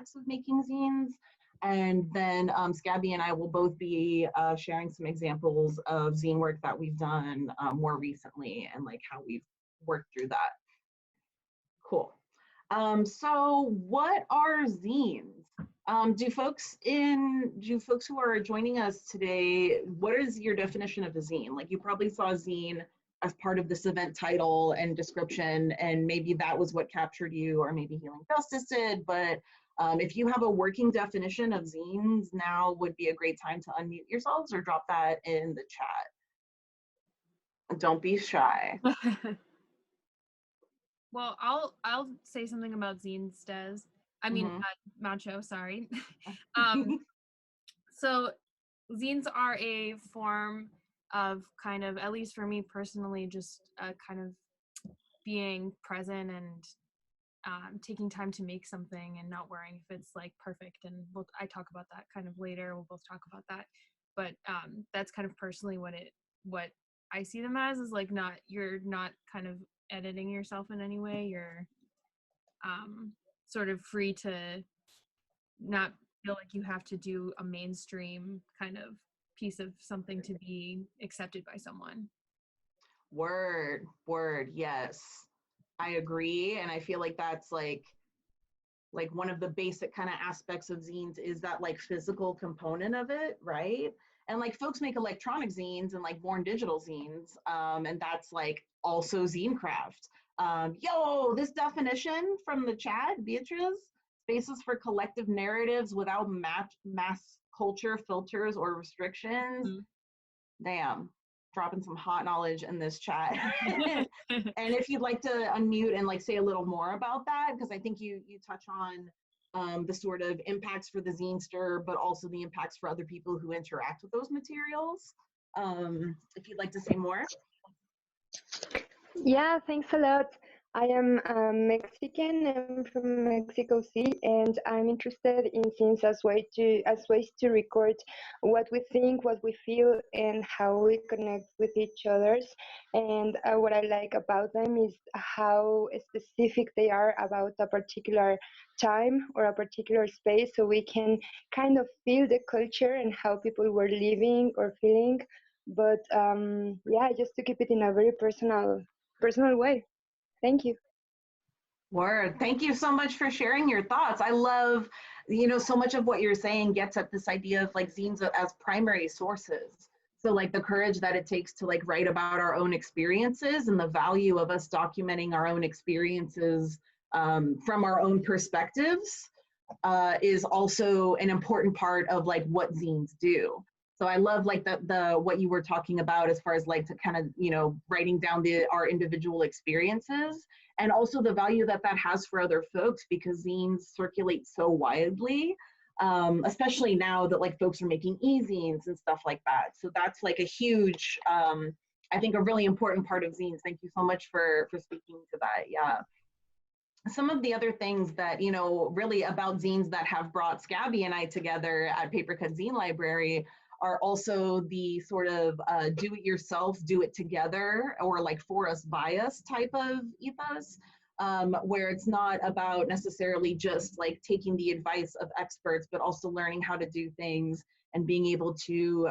aspects of making zines. And then Scabby and I will both be sharing some examples of zine work that we've done more recently and like how we've worked through that. Cool. So what are zines? Do folks who are joining us today, what is your definition of a zine? Like you probably saw a zine as part of this event title and description, and maybe that was what captured you, or maybe Healing Justice did, but if you have a working definition of zines, now would be a great time to unmute yourselves or drop that in the chat. Don't be shy. Well, I'll say something about zines, Des. I mean, Macho, sorry. So zines are a form of kind of, at least for me personally, just kind of being present and taking time to make something and not worrying if it's like perfect. And I talk about that kind of later. We'll both talk about that. But that's kind of personally what I see them as, is like you're not kind of editing yourself in any way. You're sort of free to not feel like you have to do a mainstream kind of piece of something to be accepted by someone. Word, yes. I agree, and I feel like that's like one of the basic kind of aspects of zines is that like physical component of it, right? And like folks make electronic zines and like born digital zines, and that's like also zine craft. Yo, this definition from the chat, Beatrice, spaces for collective narratives without mass culture filters or restrictions. Damn, dropping some hot knowledge in this chat. And if you'd like to unmute and like say a little more about that, because I think you touch on the sort of impacts for the zinester, but also the impacts for other people who interact with those materials. If you'd like to say more. Yeah, thanks a lot. I am Mexican. I'm from Mexico City, and I'm interested in zines as ways to record what we think, what we feel, and how we connect with each other. And what I like about them is how specific they are about a particular time or a particular space, so we can kind of feel the culture and how people were living or feeling. But yeah, just to keep it in a very personal way. Thank you. Word. Thank you so much for sharing your thoughts. I love, so much of what you're saying gets at this idea of like zines as primary sources. So like the courage that it takes to like write about our own experiences and the value of us documenting our own experiences from our own perspectives is also an important part of like what zines do. So I love like the what you were talking about as far as like to kind of, writing down our individual experiences, and also the value that has for other folks, because zines circulate so widely, especially now that like folks are making e-zines and stuff like that. So that's like a huge, I think a really important part of zines. Thank you so much for speaking to that. Yeah. Some of the other things that, really about zines that have brought Scabby and I together at Papercut Zine Library are also the sort of do it yourself, do it together, or like for us, by us type of ethos, where it's not about necessarily just like taking the advice of experts, but also learning how to do things and being able to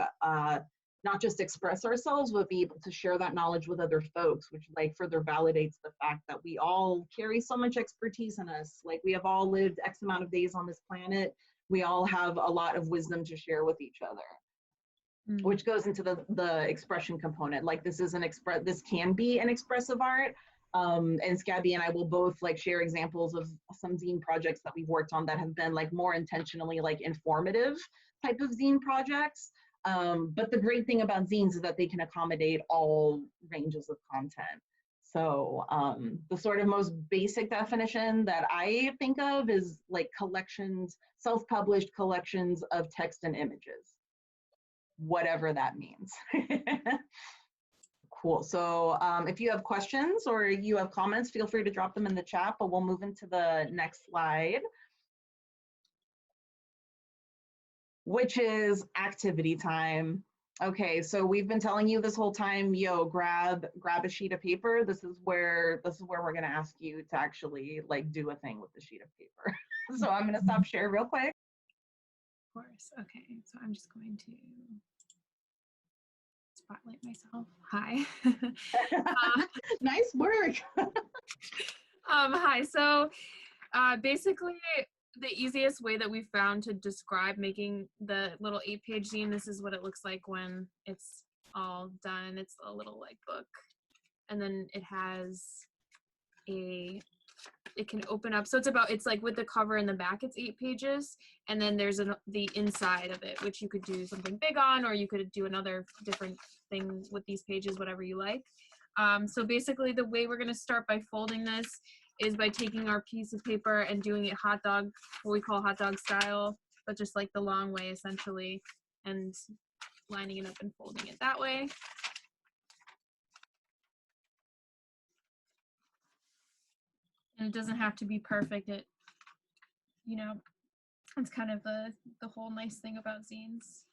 not just express ourselves, but be able to share that knowledge with other folks, which like further validates the fact that we all carry so much expertise in us. Like we have all lived X amount of days on this planet. We all have a lot of wisdom to share with each other. Which goes into the expression component. Like this can be an expressive art. And Scabby and I will both like share examples of some zine projects that we've worked on that have been like more intentionally like informative type of zine projects. But the great thing about zines is that they can accommodate all ranges of content. So the sort of most basic definition that I think of is like collections, self-published collections of text and images, whatever that means. Cool. So if you have questions or you have comments, feel free to drop them in the chat, but we'll move into the next slide, which is activity time. Okay, so we've been telling you this whole time, yo, grab a sheet of paper. This is where we're gonna ask you to actually like do a thing with the sheet of paper. So I'm gonna stop share real quick. Of course. Okay, so I'm just going to spotlight myself. Hi. Nice work. Hi. So basically, the easiest way that we found to describe making the little 8-page zine, this is what it looks like when it's all done. It's a little like book, and then it has it can open up. So it's like with the cover in the back, it's 8 pages, and then there's the inside of it, which you could do something big on, or you could do another different thing with these pages, whatever you like. So basically, the way we're going to start by folding this is by taking our piece of paper and doing it what we call hot dog style, but just like the long way essentially, and lining it up and folding it that way. And it doesn't have to be perfect. It's kind of the whole nice thing about zines.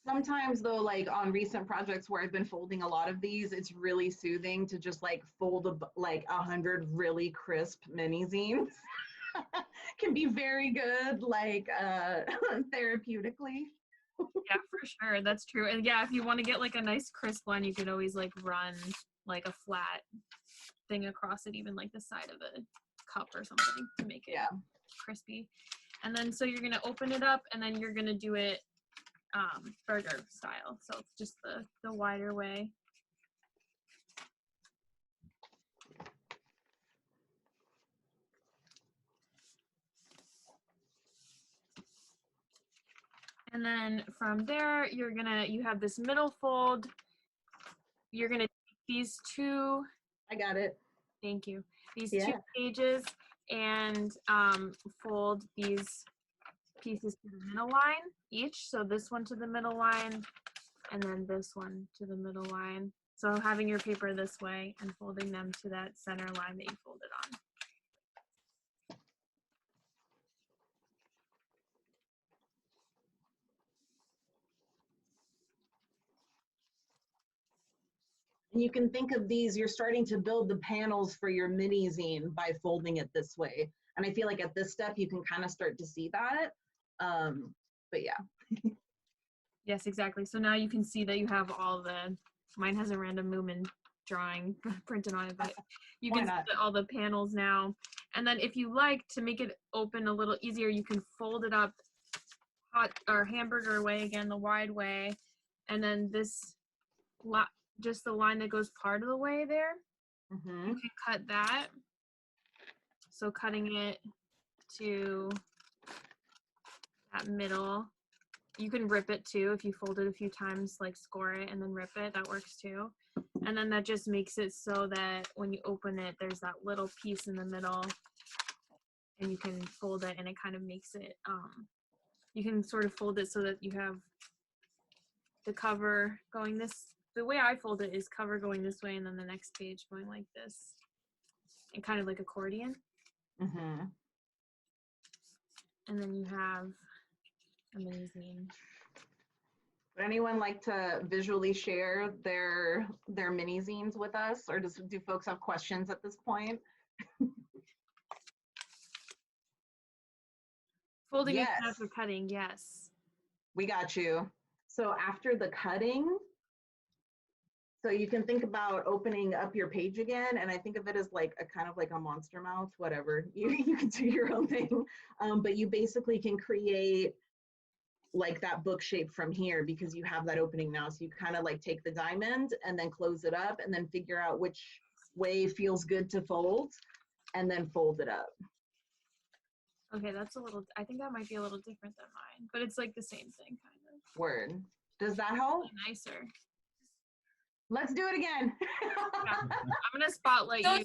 Sometimes though, like on recent projects where I've been folding a lot of these, it's really soothing to just like fold like 100 really crisp mini zines. Can be very good, like therapeutically. Yeah, for sure. That's true. And yeah, if you want to get like a nice crisp one, you could always like run like a flat thing across it, even like the side of a cup or something to make it crispy. And then so you're going to open it up, and then you're going to do it burger style. So it's just the wider way. And then from there, you have this middle fold. You're gonna take these two. I got it. Thank you. These 2 pages and fold these pieces to the middle line each. So this one to the middle line, and then this one to the middle line. So having your paper this way and folding them to that center line that you folded on. And you can think of these, you're starting to build the panels for your mini zine by folding it this way. And I feel like at this step, you can kind of start to see that. But yeah. Yes, exactly. So now you can see that you have mine has a random movement drawing printed on it, but you can see all the panels now. And then if you like to make it open a little easier, you can fold it up hamburger way again, the wide way. And then just the line that goes part of the way there, you can cut that. So cutting it to that middle. You can rip it too if you fold it a few times, like score it and then rip it. That works too. And then that just makes it so that when you open it, there's that little piece in the middle, and you can fold it, and it kind of makes it, you can sort of fold it so that you have the cover going the way I fold it is cover going this way, and then the next page going like this, and kind of like accordion. And then you have a mini zine. Would anyone like to visually share their mini zines with us, or do folks have questions at this point? Folding is after cutting, yes. We got you. So after the cutting, so you can think about opening up your page again, and I think of it as like a kind of like a monster mouth, whatever. You can do your own thing, but you basically can create like that book shape from here because you have that opening now. So you kind of like take the diamond and then close it up and then figure out which way feels good to fold and then fold it up. Okay, I think that might be a little different than mine, but it's like the same thing kind of. Word. Does that help? Nicer. Let's do it again. Yeah. I'm gonna spotlight you.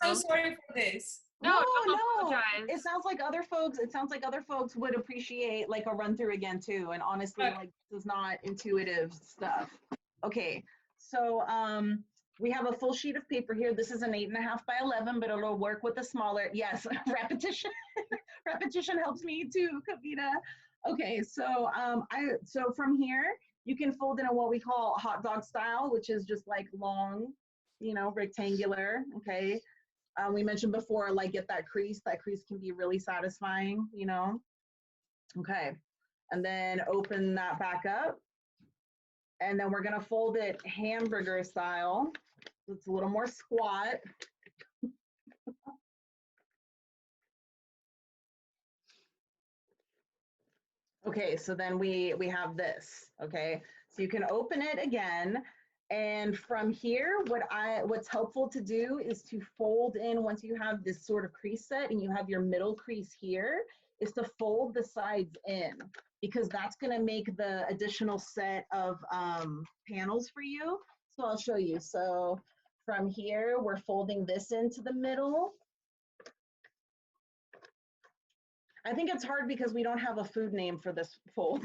So sorry for this. No, don't apologize. It sounds like other folks would appreciate like a run through again too. And honestly, like this is not intuitive stuff. Okay, so we have a full sheet of paper here. This is an 8.5 by 11, but it'll work with a smaller. Yes, repetition. Repetition helps me too, Kavita. Okay, so so from here you can fold in a what we call hot dog style, which is just like long, rectangular. Okay. We mentioned before, like get that crease. That crease can be really satisfying, you know? Okay, and then open that back up. And then we're gonna fold it hamburger style. It's a little more squat. Okay, so then we have this, okay? So you can open it again, and from here, what's helpful to do is to fold in, once you have this sort of crease set and you have your middle crease here, is to fold the sides in, because that's gonna make the additional set of panels for you. So I'll show you. So from here, we're folding this into the middle. I think it's hard because we don't have a food name for this fold.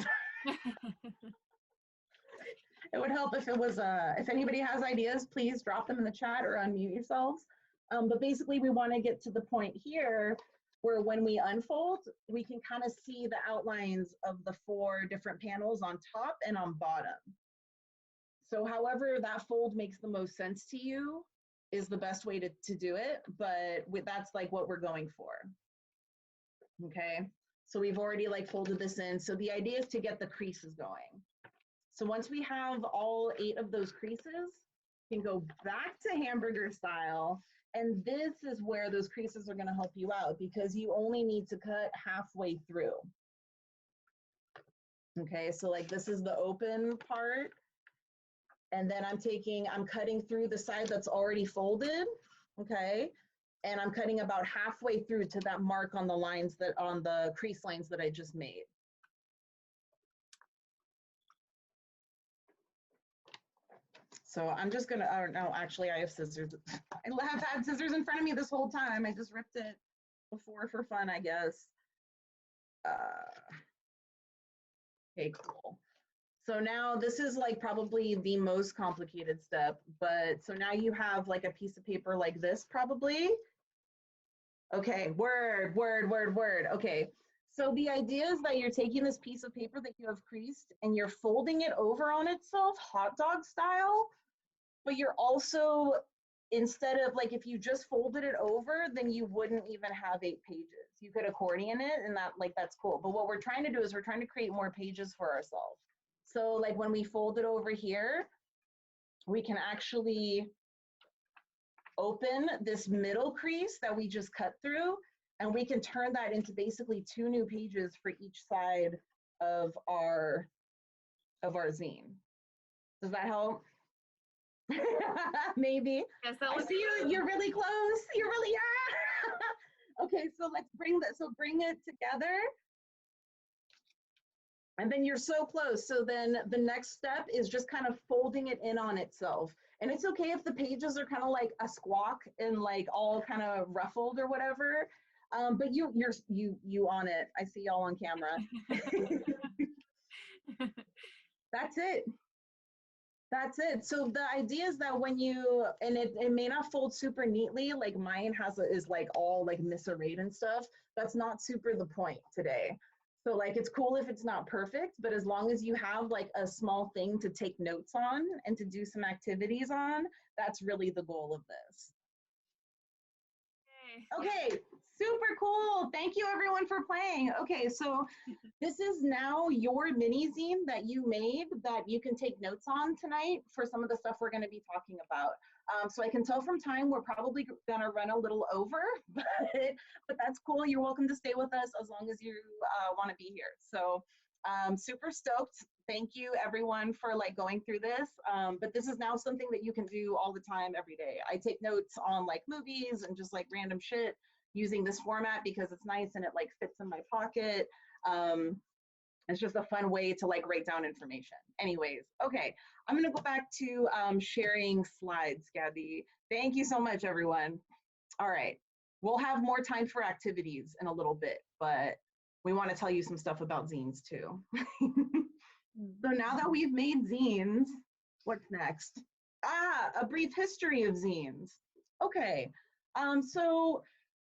It would help if it was, if anybody has ideas, please drop them in the chat or unmute yourselves. But basically we wanna get to the point here where when we unfold, we can kind of see the outlines of the 4 different panels on top and on bottom. So however that fold makes the most sense to you is the best way to do it, but that's like what we're going for. Okay, so we've already like folded this in. So the idea is to get the creases going. So once we have all 8 of those creases, you can go back to hamburger style. And this is where those creases are gonna help you out, because you only need to cut halfway through. Okay, so like this is the open part. And then I'm cutting through the side that's already folded, okay? And I'm cutting about halfway through to that mark on the lines on the crease lines that I just made. So I'm just gonna, oh no, actually I have scissors. I have had scissors in front of me this whole time. I just ripped it before for fun, I guess. Okay, cool. So now this is like probably the most complicated step, but so now you have like a piece of paper like this probably. Okay, word. Okay, so the idea is that you're taking this piece of paper that you have creased and you're folding it over on itself, hot dog style, but you're also, instead of like, if you just folded it over, then you wouldn't even have 8 pages. You could accordion it and that's cool. But what we're trying to do is we're trying to create more pages for ourselves. So like when we fold it over here, we can actually open this middle crease that we just cut through, and we can turn that into basically 2 new pages for each side of our zine. Does that help? Maybe. Yes, that I was. see you. You're really close. You're really Okay, so let's bring that. So bring it together. And then you're so close. So then the next step is just kind of folding it in on itself. And it's okay if the pages are kind of like a squawk and like all kind of ruffled or whatever. But you on it. I see y'all on camera. That's it. That's it. So the idea is that when you, and it may not fold super neatly, like mine is like all like misarrayed and stuff. That's not super the point today. So like, it's cool if it's not perfect, but as long as you have like a small thing to take notes on and to do some activities on, that's really the goal of this. Okay, super cool. Thank you everyone for playing. Okay, so this is now your mini zine that you made that you can take notes on tonight for some of the stuff we're going to be talking about. So I can tell from time we're probably going to run a little over, but that's cool. You're welcome to stay with us as long as you want to be here. So super stoked. Thank you everyone for like going through this. But this is now something that you can do all the time, every day. I take notes on like movies and just like random shit using this format because it's nice and it like fits in my pocket. It's just a fun way to like write down information. Anyways, okay, I'm gonna go back to sharing slides, Gabby. Thank you so much, everyone. All right, we'll have more time for activities in a little bit, but we wanna tell you some stuff about zines too. So now that we've made zines, what's next? A brief history of zines. Okay, so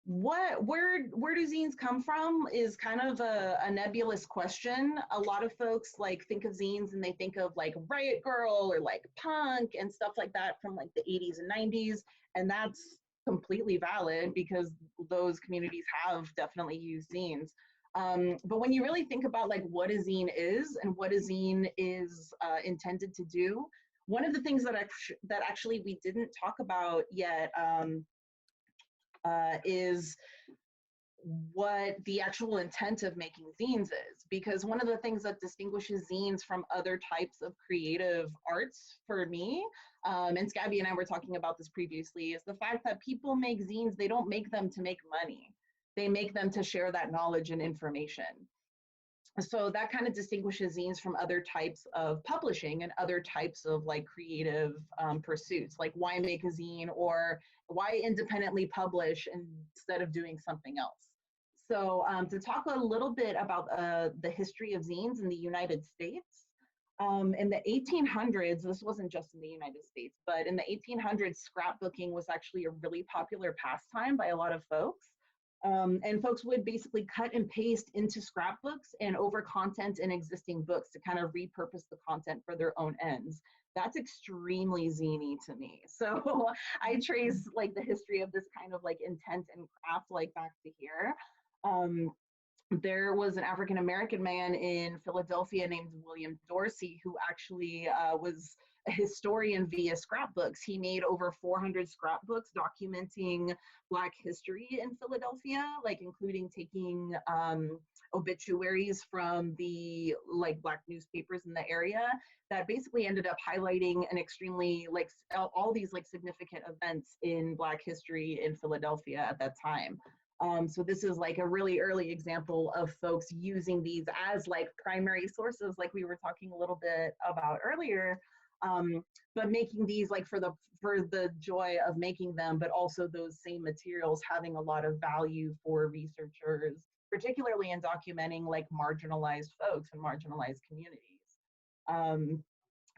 where do zines come from is kind of a nebulous question. A lot of folks like think of zines and they think of like Riot Girl or like punk and stuff like that from like the 80s and 90s, and that's completely valid because those communities have definitely used zines. But when you really think about like what a zine is and what a zine is intended to do, one of the things that actually we didn't talk about yet is what the actual intent of making zines is, because one of the things that distinguishes zines from other types of creative arts for me, and Scabby and I were talking about this previously, is the fact that people make zines, they don't make them to make money. They make them to share that knowledge and information. So that kind of distinguishes zines from other types of publishing and other types of like creative pursuits, like why make a zine or why independently publish instead of doing something else. So to talk a little bit about the history of zines in the United States, in the 1800s, this wasn't just in the United States, but in the 1800s, scrapbooking was actually a really popular pastime by a lot of folks. And folks would basically cut and paste into scrapbooks and over content in existing books to kind of repurpose the content for their own ends. That's extremely zine-y to me. So I trace like the history of this kind of like intent and craft like back to here. There was an African-American man in Philadelphia named William Dorsey who actually was a historian via scrapbooks. He made over 400 scrapbooks documenting Black history in Philadelphia, like including taking obituaries from the like Black newspapers in the area that basically ended up highlighting an extremely like all these like significant events in Black history in Philadelphia at that time. So this is like a really early example of folks using these as like primary sources, like we were talking a little bit about earlier, but making these like for the joy of making them, but also those same materials having a lot of value for researchers, particularly in documenting like marginalized folks and marginalized communities.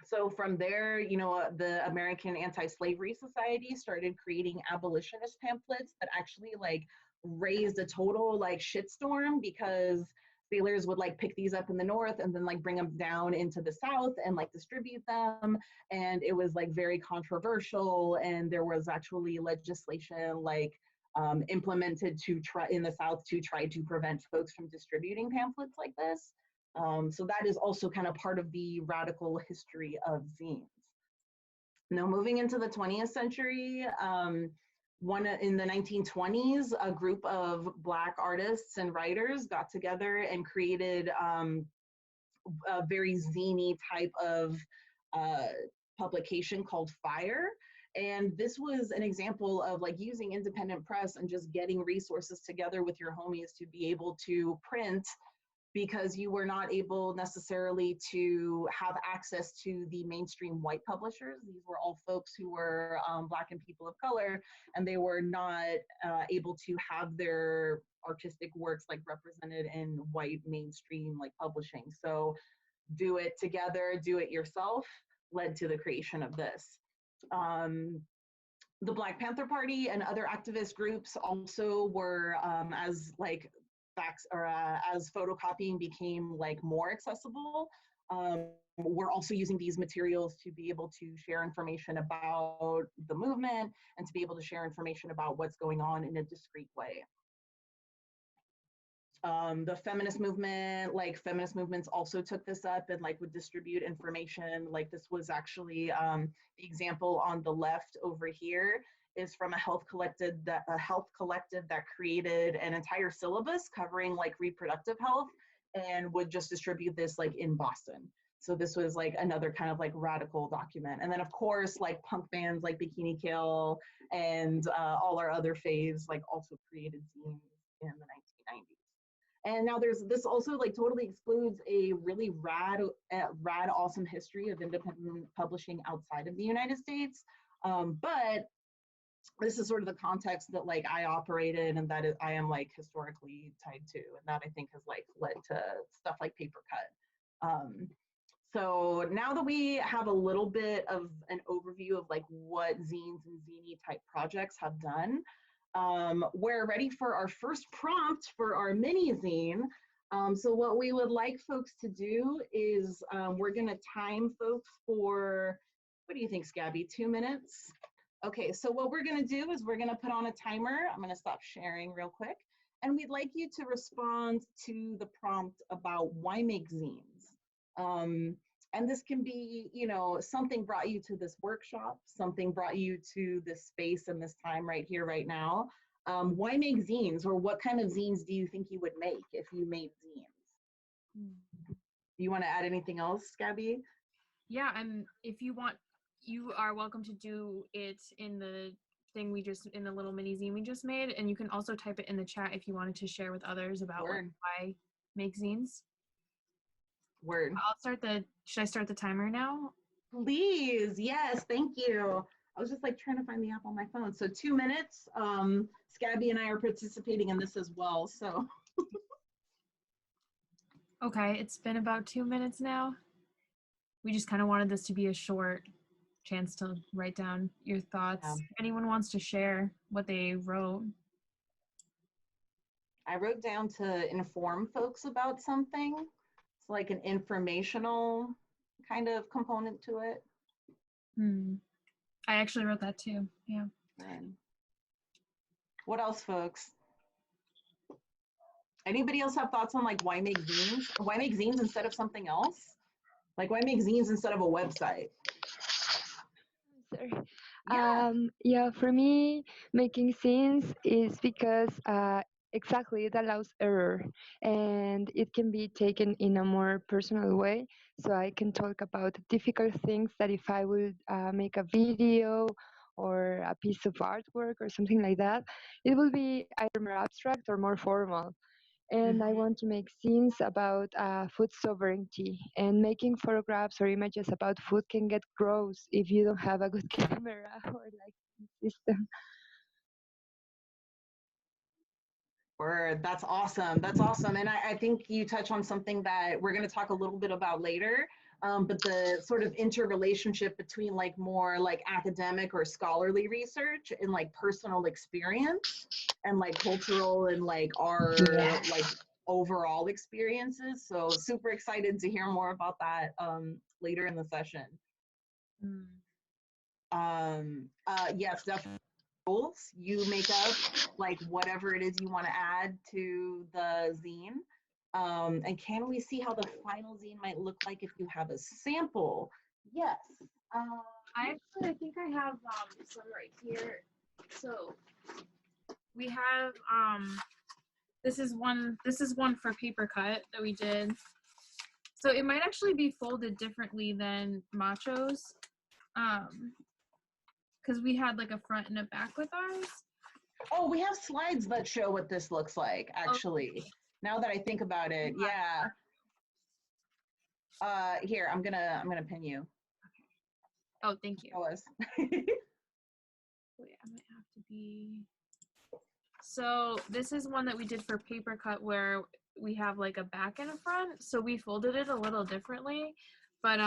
So from there, you know, the American Anti-Slavery Society started creating abolitionist pamphlets that actually like raised a total like shitstorm because sailors would like pick these up in the north and then like bring them down into the south and like distribute them, and it was like very controversial, and there was actually legislation like implemented to try in the south to try to prevent folks from distributing pamphlets like this. So that is also kind of part of the radical history of zines. Now moving into the 20th century, in the 1920s, a group of Black artists and writers got together and created a very zine-y type of publication called Fire. And this was an example of like using independent press and just getting resources together with your homies to be able to print, because you were not able necessarily to have access to the mainstream white publishers. These were all folks who were Black and people of color, and they were not able to have their artistic works like represented in white mainstream like publishing. So do it together, do it yourself, led to the creation of this. The Black Panther Party and other activist groups also were as like as photocopying became like more accessible, we're also using these materials to be able to share information about the movement and to be able to share information about what's going on in a discrete way. The feminist movement, like feminist movements also took this up and like would distribute information. Like this was actually the example on the left over here is from a health collective that created an entire syllabus covering like reproductive health and would just distribute this like in Boston. So this was like another kind of like radical document. And then of course, like punk bands like Bikini Kill and all our other faves like also created zines in the 1990s. And now this also like totally excludes a really rad, awesome history of independent publishing outside of the United States. But this is sort of the context that like I operated and that I am like historically tied to, and that I think has like led to stuff like Paper Cut. So now that we have a little bit of an overview of like what zines and zine type projects have done, we're ready for our first prompt for our mini zine. So what we would like folks to do is we're gonna time folks for, what do you think, Scabby, 2 minutes? Okay, so what we're gonna do is we're gonna put on a timer. I'm gonna stop sharing real quick. And we'd like you to respond to the prompt about why make zines. And this can be, you know, something brought you to this workshop, something brought you to this space and this time right here, right now. Why make zines, or what kind of zines do you think you would make if you made zines? Do you want to add anything else, Scabby? Yeah, if you want, you are welcome to do it in the thing in the little mini zine we just made, and you can also type it in the chat if you wanted to share with others about why make zines. Word. Should I start the timer now? Please, yes, thank you. I was just like trying to find the app on my phone. So 2 minutes. Scabby and I are participating in this as well, so. Okay, it's been about 2 minutes now. We just kind of wanted this to be a short chance to write down your thoughts. Yeah. If anyone wants to share what they wrote. I wrote down to inform folks about something. It's like an informational kind of component to it. I actually wrote that too, yeah. And what else, folks? Anybody else have thoughts on like why make zines? Why make zines instead of something else? Like why make zines instead of a website? Sorry. Yeah. Yeah, for me, making scenes is because exactly it allows error, and it can be taken in a more personal way. So I can talk about difficult things that if I would make a video or a piece of artwork or something like that, it will be either more abstract or more formal. And I want to make scenes about food sovereignty. And making photographs or images about food can get gross if you don't have a good camera or like system. Word, that's awesome. That's awesome. And I think you touch on something that we're going to talk a little bit about later. But the sort of interrelationship between like more like academic or scholarly research and like personal experience and like cultural and like our like overall experiences. So super excited to hear more about that later in the session. Yes, definitely. Rules. You make up like whatever it is you want to add to the zine. And can we see how the final zine might look like if you have a sample? Yes. I think I have some right here. So we have this is one for paper cut that we did. So it might actually be folded differently than Macho's. Because we had like a front and a back with ours. Oh, we have slides that show what this looks like, actually. Okay. Now that I think about it, yeah. Here, I'm gonna pin you. Okay. Oh, thank you. Show us. Wait, I might have to be. So this is one that we did for paper cut where we have like a back and a front. So we folded it a little differently, but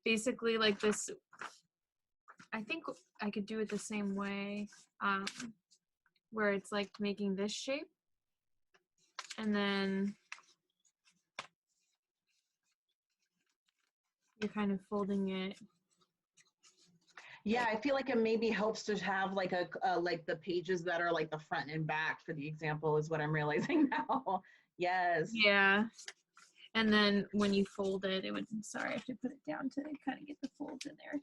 basically like this. I think I could do it the same way, where it's like making this shape, and then you're kind of folding it. Yeah, I feel like it maybe helps to have like like the pages that are like the front and back for the example is what I'm realizing now. Yes. Yeah. And then when you fold it, it would, sorry, I have to put it down to kind of get the folds in there.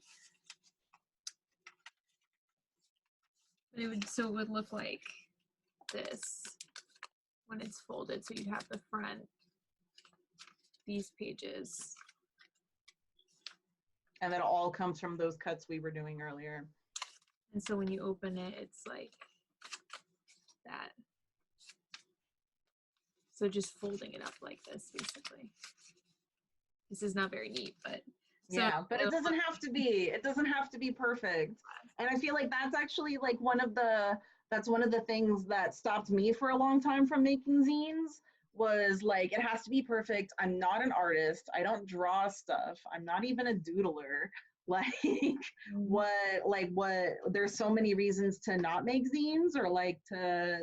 But it would look like this when it's folded. So you'd have the front, these pages. And that all comes from those cuts we were doing earlier. And so when you open it, it's like that. So just folding it up like this, basically. This is not very neat, but. So yeah, but it doesn't have to be. It doesn't have to be perfect. And I feel like that's actually like one of the things that stopped me for a long time from making zines was like, it has to be perfect. I'm not an artist. I don't draw stuff. I'm not even a doodler. Like what there's so many reasons to not make zines or like to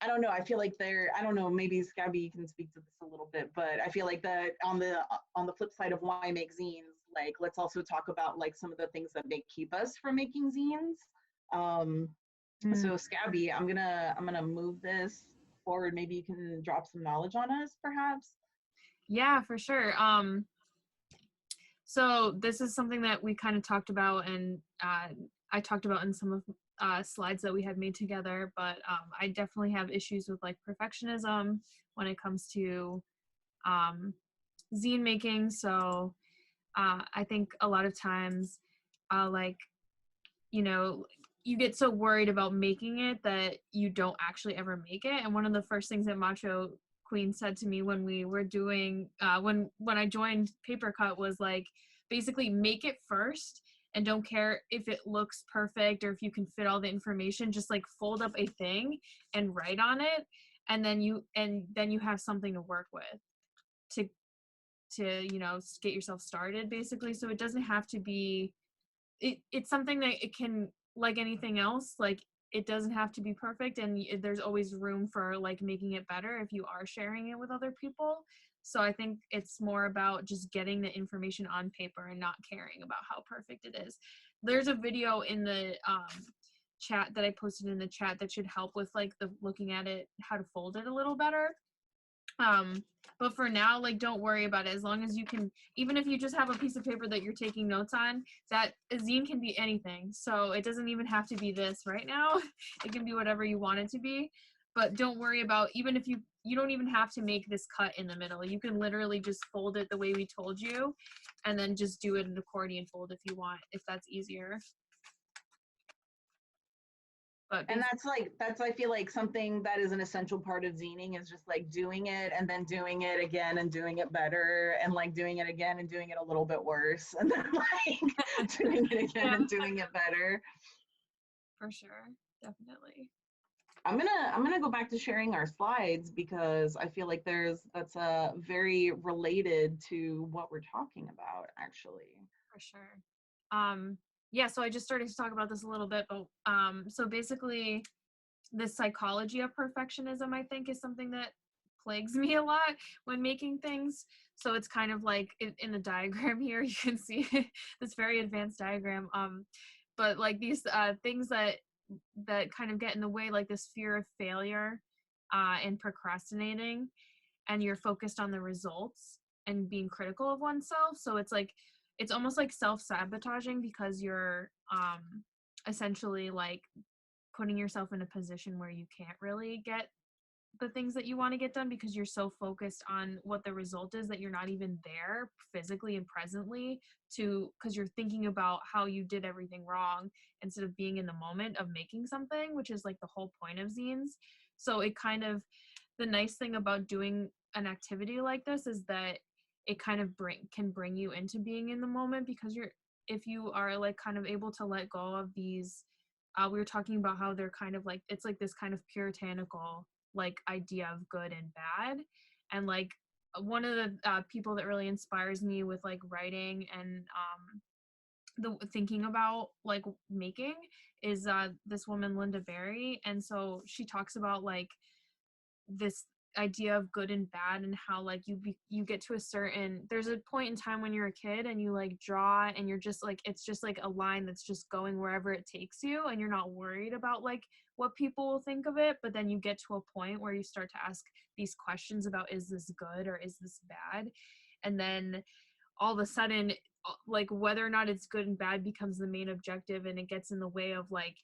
I don't know. I feel like I don't know, maybe Scabby can speak to this a little bit, but I feel like that on the flip side of why make zines, like let's also talk about like some of the things that may keep us from making zines. Um, so Scabby, I'm gonna move this forward. Maybe you can drop some knowledge on us, perhaps. Yeah, for sure. So this is something that we kind of talked about, and I talked about in some of slides that we had made together, but I definitely have issues with like perfectionism when it comes to zine making. So I think a lot of times, like, you know, you get so worried about making it that you don't actually ever make it. And one of the first things that Macho Queen said to me when we were doing, when I joined Paper Cut was like, basically make it first and don't care if it looks perfect or if you can fit all the information, just like fold up a thing and write on it. And then you have something to work with to get yourself started, basically. So it doesn't have to be, it's something that it can, like anything else, like it doesn't have to be perfect, and there's always room for like making it better if you are sharing it with other people. So I think it's more about just getting the information on paper and not caring about how perfect it is. There's a video in the chat that I posted in the chat that should help with like the looking at it, how to fold it a little better. But for now, like, don't worry about it. As long as you can, even if you just have a piece of paper that you're taking notes on, that a zine can be anything. So it doesn't even have to be this right now. It can be whatever you want it to be. But don't worry about, even if you don't even have to make this cut in the middle. You can literally just fold it the way we told you, and then just do it in accordion fold if you want, if that's easier. And that's I feel like something that is an essential part of zining is just like doing it and then doing it again and doing it better and like doing it again and doing it a little bit worse and then like doing it again and doing it better. For sure, definitely. I'm gonna go back to sharing our slides because I feel like that's very related to what we're talking about actually. For sure. Yeah, so I just started to talk about this a little bit, but so basically the psychology of perfectionism, I think, is something that plagues me a lot when making things. So it's kind of like in the diagram here, you can see this very advanced diagram. But like these things that kind of get in the way, like this fear of failure and procrastinating, and you're focused on the results and being critical of oneself. So it's like, it's almost like self-sabotaging because you're essentially like putting yourself in a position where you can't really get the things that you want to get done because you're so focused on what the result is that you're not even there physically and presently because you're thinking about how you did everything wrong instead of being in the moment of making something, which is like the whole point of zines. So it kind of, the nice thing about doing an activity like this is that it kind of can bring you into being in the moment, because if you are like kind of able to let go of these, we were talking about how they're kind of like, it's like this kind of puritanical like idea of good and bad. And like one of the people that really inspires me with like writing and the thinking about like making is this woman Linda Berry. And so she talks about like this idea of good and bad, and how like you get to a certain, there's a point in time when you're a kid and you like draw and you're just like, it's just like a line that's just going wherever it takes you, and you're not worried about like what people will think of it. But then you get to a point where you start to ask these questions about, is this good or is this bad? And then all of a sudden, like whether or not it's good and bad becomes the main objective, and it gets in the way of like,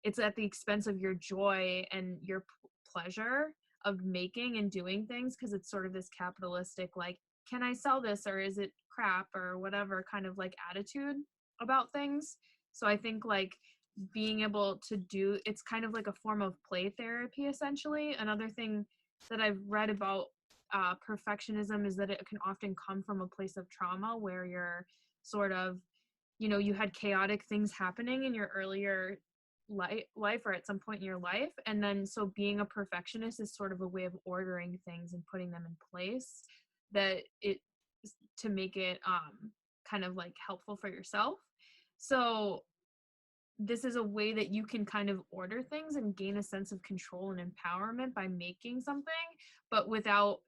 it's at the expense of your joy and your pleasure of making and doing things, because it's sort of this capitalistic like, can I sell this or is it crap or whatever kind of like attitude about things. So I think like being able to do, it's kind of like a form of play therapy essentially. Another thing that I've read about perfectionism is that it can often come from a place of trauma where you're sort of, you had chaotic things happening in your earlier life or at some point in your life, and then so being a perfectionist is sort of a way of ordering things and putting them in place that it to make it kind of like helpful for yourself. So this is a way that you can kind of order things and gain a sense of control and empowerment by making something, but without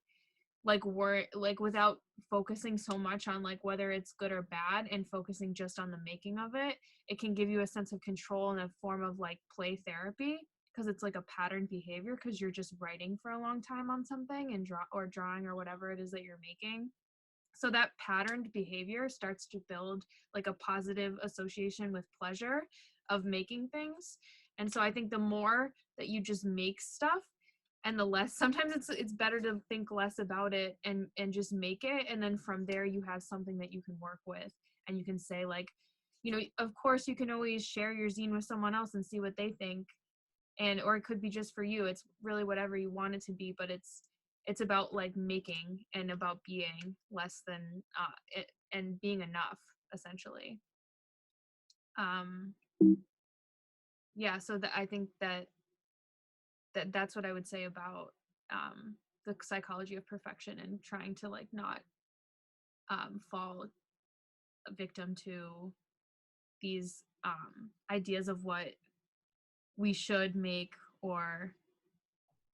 without focusing so much on like whether it's good or bad and focusing just on the making of it. It can give you a sense of control in a form of like play therapy, because it's like a patterned behavior, because you're just writing for a long time on something and drawing or whatever it is that you're making. So that patterned behavior starts to build like a positive association with pleasure of making things. And so I think the more that you just make stuff, and the less, sometimes it's better to think less about it and just make it, and then from there you have something that you can work with, and you can say like, you know, of course you can always share your zine with someone else and see what they think, and or it could be just for you. It's really whatever you want it to be, but it's about like making and about being less than and being enough, essentially. Yeah, so I think that's what I would say about the psychology of perfection, and trying to like not fall a victim to these ideas of what we should make, or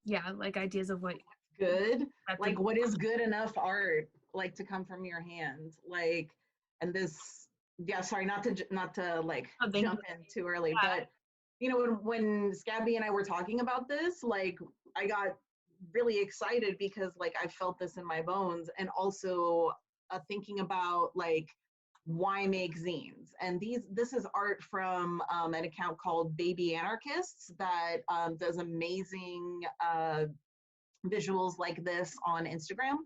yeah, like ideas of what good, like what is good enough art, like to come from your hand, like, and this, yeah, sorry, not to like jump in too early, yeah. But you know, when Scabby and I were talking about this, like I got really excited because like I felt this in my bones, and also thinking about like why make zines. And this is art from an account called Baby Anarchists that does amazing visuals like this on Instagram.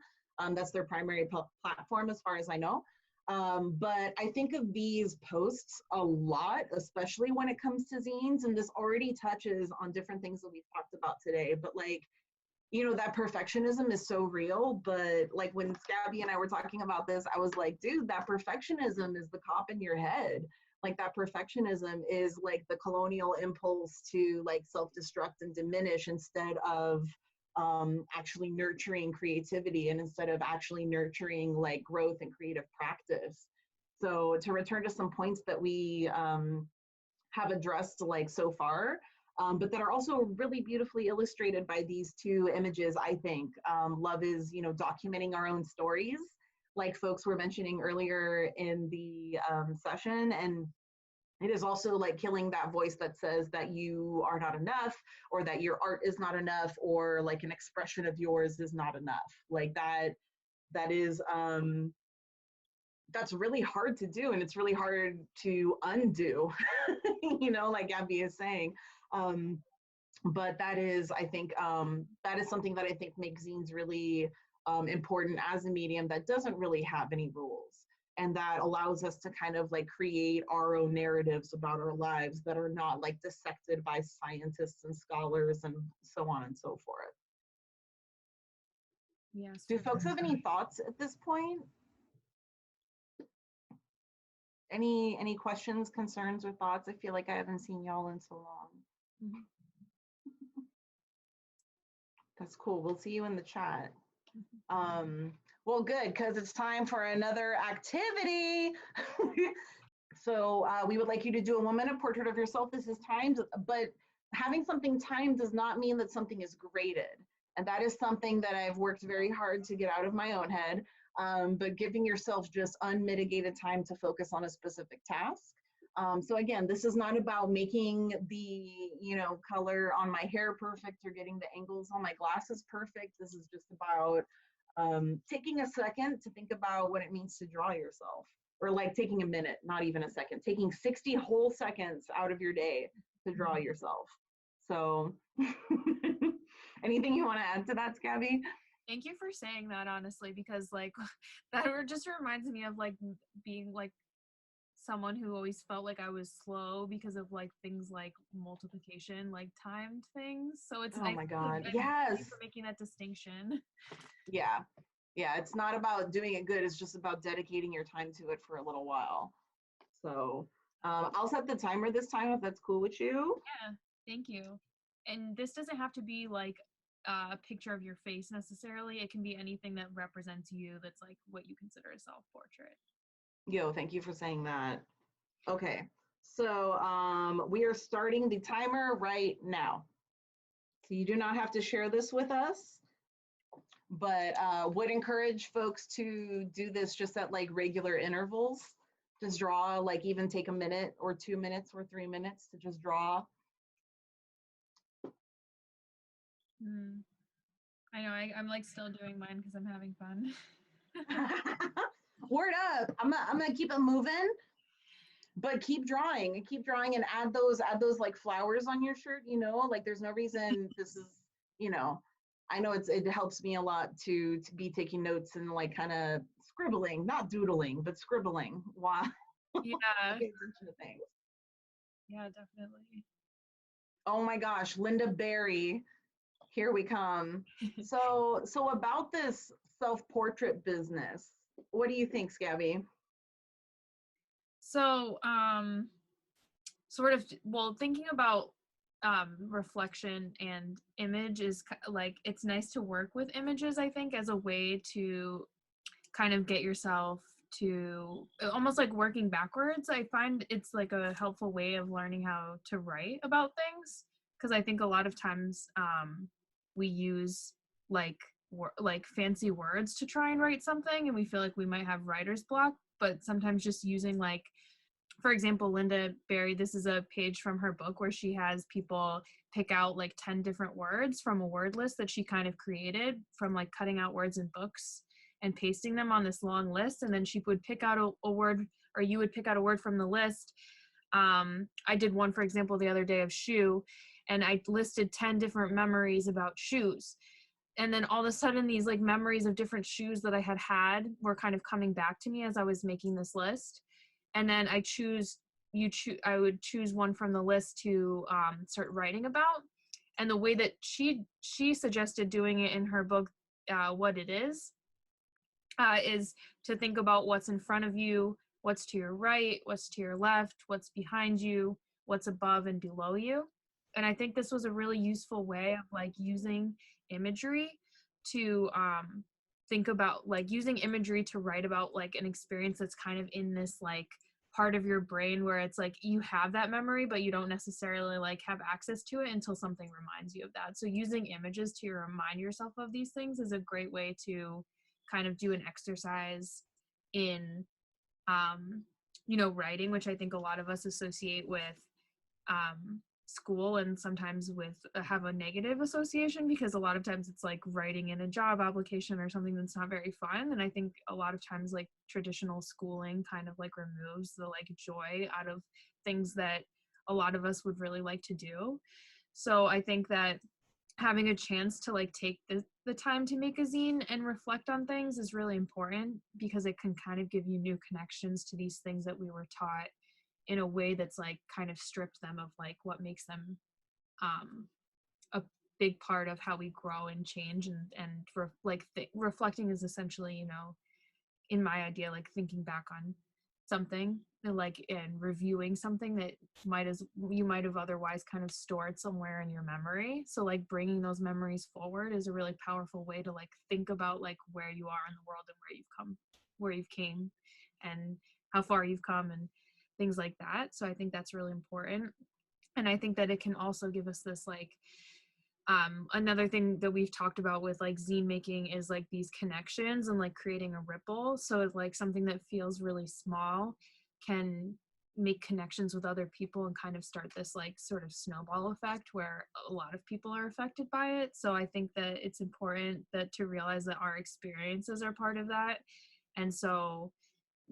That's their primary platform as far as I know. But I think of these posts a lot, especially when it comes to zines, and this already touches on different things that we've talked about today. But like, you know, that perfectionism is so real, but like when Scabby and I were talking about this, I was like, dude, that perfectionism is the cop in your head. Like that perfectionism is like the colonial impulse to like self-destruct and diminish instead of actually nurturing creativity, and instead of actually nurturing like growth and creative practice. So to return to some points that we have addressed like so far, but that are also really beautifully illustrated by these two images, I think. Love is, you know, documenting our own stories, like folks were mentioning earlier in the session, and it is also like killing that voice that says that you are not enough, or that your art is not enough, or like an expression of yours is not enough. Like that is that's really hard to do, and it's really hard to undo. You know, like Abby is saying. But that is, I think, that is something that I think makes zines really important as a medium that doesn't really have any rules, and that allows us to kind of like create our own narratives about our lives that are not like dissected by scientists and scholars and so on and so forth. Yes. Do folks have any thoughts at this point? Any questions, concerns, or thoughts? I feel like I haven't seen y'all in so long. Mm-hmm. That's cool. We'll see you in the chat. Well, good, because it's time for another activity. So we would like you to do a 1-minute portrait of yourself. This is timed, but having something timed does not mean that something is graded. And that is something that I've worked very hard to get out of my own head. But giving yourself just unmitigated time to focus on a specific task. So again, this is not about making the, you know, color on my hair perfect or getting the angles on my glasses perfect. This is just about taking a second to think about what it means to draw yourself, or like taking a minute, not even a second, taking 60 whole seconds out of your day to draw yourself. So anything you want to add to that, Scabby? Thank you for saying that, honestly, because like that just reminds me of like being like someone who always felt like I was slow because of like things like multiplication, like timed things. So it's oh my God, yes, for making that distinction. Yeah, it's not about doing it good, it's just about dedicating your time to it for a little while. So I'll set the timer this time if that's cool with you. Yeah, thank you. And this doesn't have to be like a picture of your face necessarily. It can be anything that represents you, that's like what you consider a self-portrait. Yo, thank you for saying that. Okay, So we are starting the timer right now. So you do not have to share this with us, but would encourage folks to do this just at like regular intervals. Just draw, like even take a minute or 2 minutes or 3 minutes to just draw. I know, I'm like still doing mine because I'm having fun. Word up. I'm gonna keep it moving, but keep drawing and add those like flowers on your shirt, you know, like there's no reason this is, you know, I know it helps me a lot to be taking notes and like kind of scribbling, not doodling, but scribbling while Yeah. paying attention to things. Yeah, definitely. Oh my gosh, Linda Berry, here we come. So about this self-portrait business, what do you think, Scabby? So, sort of, well, thinking about reflection and image is like, it's nice to work with images, I think, as a way to kind of get yourself to almost like working backwards. I find it's like a helpful way of learning how to write about things, because I think a lot of times we use like fancy words to try and write something, and we feel like we might have writer's block. But sometimes just using, like, for example, Linda Berry, this is a page from her book where she has people pick out like 10 different words from a word list that she kind of created from like cutting out words in books and pasting them on this long list. And then she would pick out a word, or you would pick out a word from the list. I did one, for example, the other day of shoe, and I listed 10 different memories about shoes. And then all of a sudden, these like memories of different shoes that I had were kind of coming back to me as I was making this list. And then I would choose one from the list to start writing about. And the way that she suggested doing it in her book, What It Is to think about what's in front of you, what's to your right, what's to your left, what's behind you, what's above and below you. And I think this was a really useful way of like using imagery to think about, like using imagery to write about like an experience that's kind of in this like part of your brain where it's like you have that memory but you don't necessarily like have access to it until something reminds you of that. So using images to remind yourself of these things is a great way to kind of do an exercise in writing, which I think a lot of us associate with school, and sometimes with have a negative association, because a lot of times it's like writing in a job application or something that's not very fun. And I think a lot of times like traditional schooling kind of like removes the like joy out of things that a lot of us would really like to do. So I think that having a chance to like take the time to make a zine and reflect on things is really important, because it can kind of give you new connections to these things that we were taught in a way that's like kind of stripped them of like what makes them a big part of how we grow and change. Reflecting is essentially, in my idea, like thinking back on something and reviewing something that you might have otherwise kind of stored somewhere in your memory. So like bringing those memories forward is a really powerful way to like think about like where you are in the world and where you've came and how far you've come and things like that. So I think that's really important. And I think that it can also give us this like another thing that we've talked about with like zine making is like these connections and like creating a ripple. So it's like something that feels really small can make connections with other people and kind of start this like sort of snowball effect where a lot of people are affected by it. So I think that it's important that to realize that our experiences are part of that. And so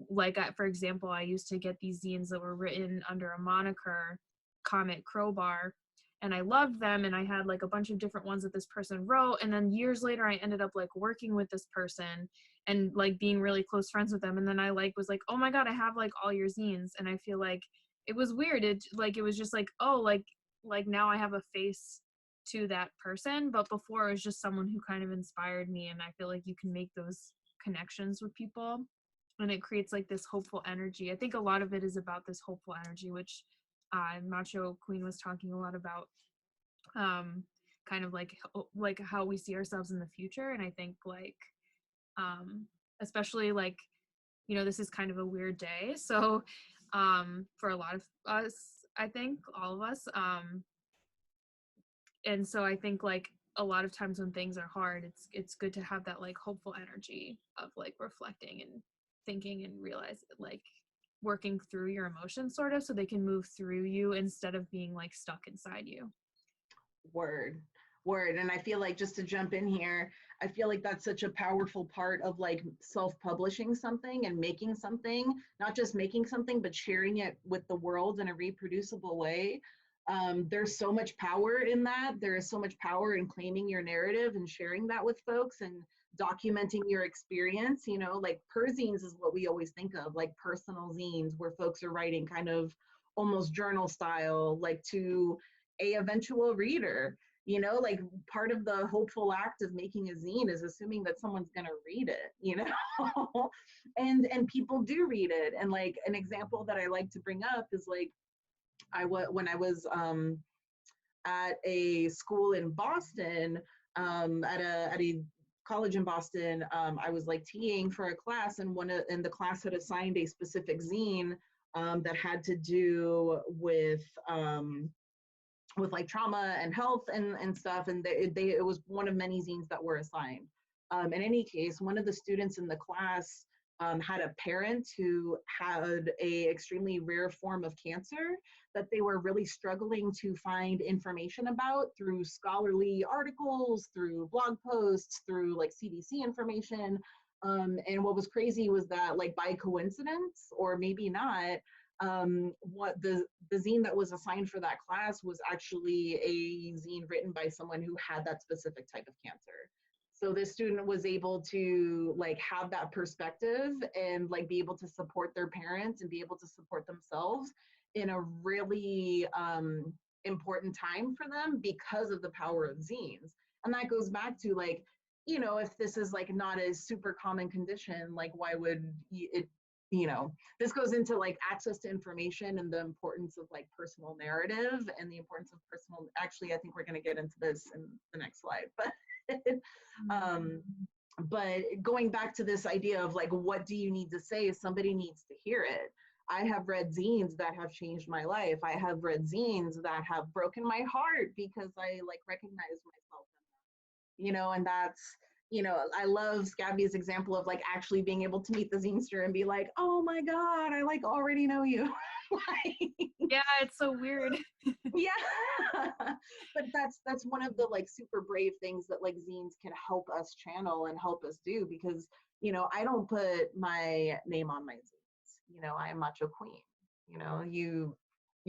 like for example, I used to get these zines that were written under a moniker, Comet Crowbar, and I loved them, and I had like a bunch of different ones that this person wrote. And then years later I ended up like working with this person and like being really close friends with them, and then I like was like, oh my god, I have like all your zines. And I feel like it was weird. It was just like, oh, like now I have a face to that person, but before it was just someone who kind of inspired me. And I feel like you can make those connections with people and it creates like this hopeful energy. I think a lot of it is about this hopeful energy, which Macho Queen was talking a lot about, kind of like how we see ourselves in the future. And I think like especially like, this is kind of a weird day, so for a lot of us, I think, all of us. And so I think like a lot of times when things are hard, it's good to have that like hopeful energy of like reflecting and thinking and realize like working through your emotions sort of so they can move through you instead of being like stuck inside you. Word. And I feel like, just to jump in here, I feel like that's such a powerful part of like self-publishing something and making something, not just making something, but sharing it with the world in a reproducible way. There's so much power in that. There is so much power in claiming your narrative and sharing that with folks and documenting your experience. You know, like perzines is what we always think of, like personal zines where folks are writing kind of almost journal style, like to a eventual reader. You know, like part of the hopeful act of making a zine is assuming that someone's going to read it, you know. And people do read it. And like an example that I like to bring up is like when I was at a school in Boston, at a college in Boston, I was like TAing for a class, and the class had assigned a specific zine that had to do with like trauma and health and stuff, and it was one of many zines that were assigned. In any case, one of the students in the class had a parent who had a extremely rare form of cancer that they were really struggling to find information about through scholarly articles, through blog posts, through like CDC information. And what was crazy was that, like, by coincidence, or maybe not, what the zine that was assigned for that class was actually a zine written by someone who had that specific type of cancer. So this student was able to like have that perspective and like be able to support their parents and be able to support themselves in a really important time for them because of the power of zines. And that goes back to like, you know, if this is like not a super common condition, like why would it, you know, this goes into like access to information and the importance of like personal narrative and the importance of personal, actually, I think we're going to get into this in the next slide, but going back to this idea of like, what do you need to say? Somebody needs to hear it. I have read zines that have changed my life. I have read zines that have broken my heart because I like recognize myself in them, you know, and that's, you know, I love Scabby's example of like actually being able to meet the zinester and be like, oh my God, I like already know you. Like, yeah, it's so weird. yeah. But that's one of the like super brave things that like zines can help us channel and help us do, because, you know, I don't put my name on my zines. You know, I am Macho Queen. You know, you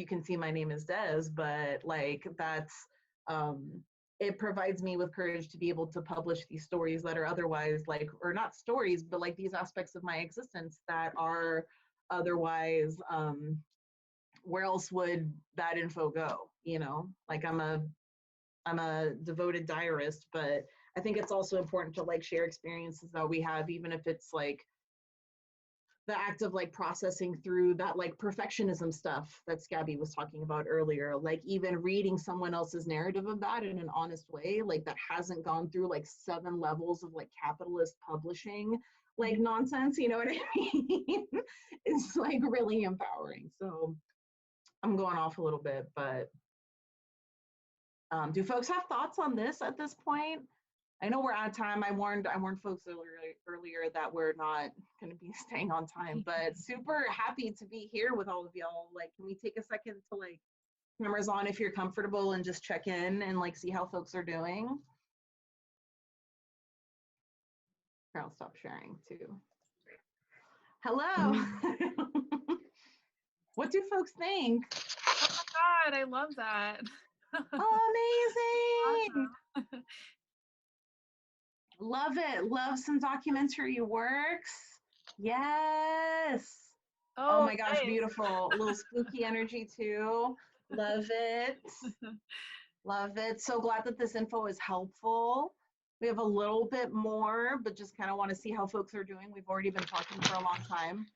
can see my name is Des, but like that's it provides me with courage to be able to publish these stories that are otherwise like, or not stories, but like these aspects of my existence that are otherwise, where else would that info go? You know, like I'm a devoted diarist, but I think it's also important to like share experiences that we have, even if it's like the act of like processing through that like perfectionism stuff that Scabby was talking about earlier, like even reading someone else's narrative of that in an honest way, like that hasn't gone through like 7 levels of like capitalist publishing, like nonsense, you know what I mean? It's like really empowering. So I'm going off a little bit, but do folks have thoughts on this at this point? I know we're out of time. I warned folks earlier that we're not going to be staying on time, but super happy to be here with all of y'all. Like, can we take a second to like cameras on if you're comfortable and just check in and like see how folks are doing? Here, I'll stop sharing too. Hello. What do folks think? Oh my God, I love that. Amazing. Awesome. Love it. Love some documentary works. Yes. Oh my gosh, nice. beautiful. A little spooky energy too. Love it. Love it. So glad that this info is helpful. We have a little bit more, but just kind of want to see how folks are doing. We've already been talking for a long time.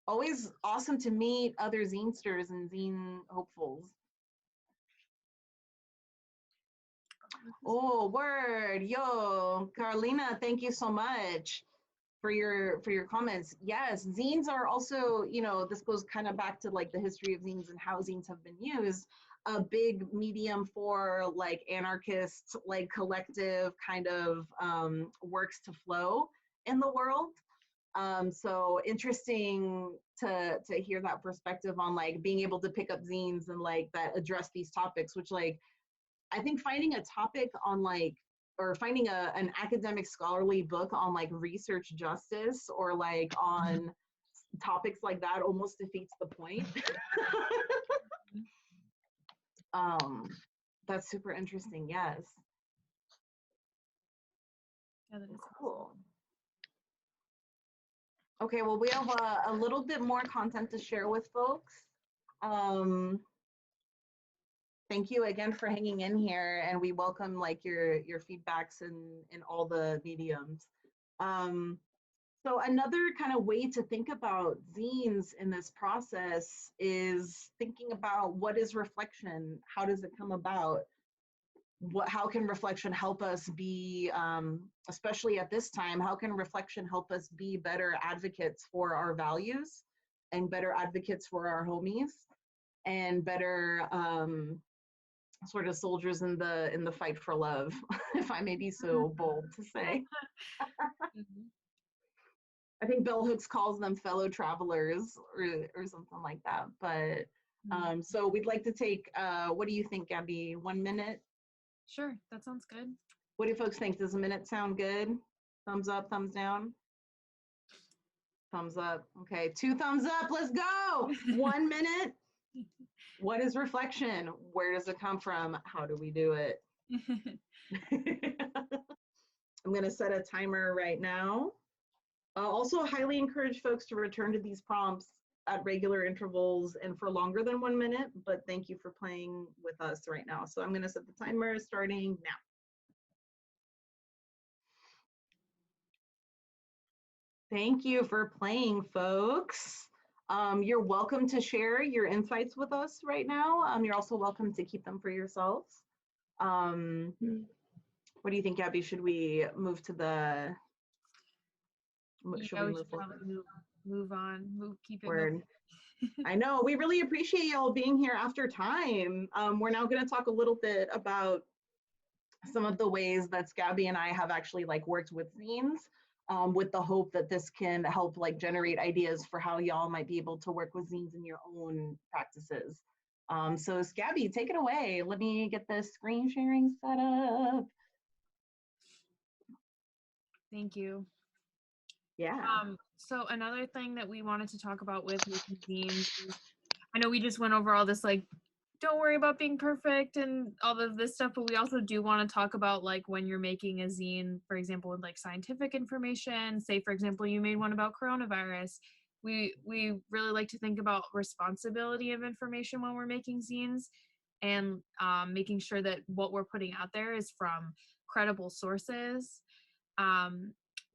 Always awesome to meet other zinesters and zine hopefuls. Oh, word. Yo, Carolina, thank you so much for your comments. Yes, zines are also, you know, this goes kind of back to like the history of zines and how zines have been used, a big medium for like anarchist, like collective kind of works to flow in the world. So interesting to hear that perspective on like being able to pick up zines and like that address these topics, which like I think finding a topic on like, or finding an academic scholarly book on like research justice or like on topics like that almost defeats the point. That's super interesting. Yes. Yeah, that is Cool. Okay, well, we have a little bit more content to share with folks. Thank you again for hanging in here, and we welcome like your feedbacks in all the mediums. So another kind of way to think about zines in this process is thinking about what is reflection? How does it come about? How can reflection help us be, especially at this time, how can reflection help us be better advocates for our values and better advocates for our homies and better sort of soldiers in the fight for love, if I may be so bold to say. I think Bell Hooks calls them fellow travelers or something like that. But so we'd like to take, what do you think, Gabby? 1 minute? Sure, that sounds good. What do folks think? Does a minute sound good? Thumbs up, thumbs down? Thumbs up. Okay, 2 thumbs up. Let's go. 1 minute. What is reflection? Where does it come from? How do we do it? I'm going to set a timer right now. Also, highly encourage folks to return to these prompts at regular intervals and for longer than 1 minute, but thank you for playing with us right now. So I'm going to set the timer starting now. Thank you for playing, folks. You're welcome to share your insights with us right now. You're also welcome to keep them for yourselves. What do you think, Gabby? Should we move to the... Should we move forward? Move on, keep it moving. I know, we really appreciate y'all being here after time. We're now going to talk a little bit about some of the ways that Scabby and I have actually like worked with zines, with the hope that this can help like generate ideas for how y'all might be able to work with zines in your own practices. So Scabby, take it away. Let me get this screen sharing set up. Thank you. Yeah. So another thing that we wanted to talk about with making zines is, I know we just went over all this like, don't worry about being perfect and all of this stuff, but we also do want to talk about like when you're making a zine, for example, with like scientific information, say for example, you made one about coronavirus. We really like to think about responsibility of information when we're making zines and making sure that what we're putting out there is from credible sources,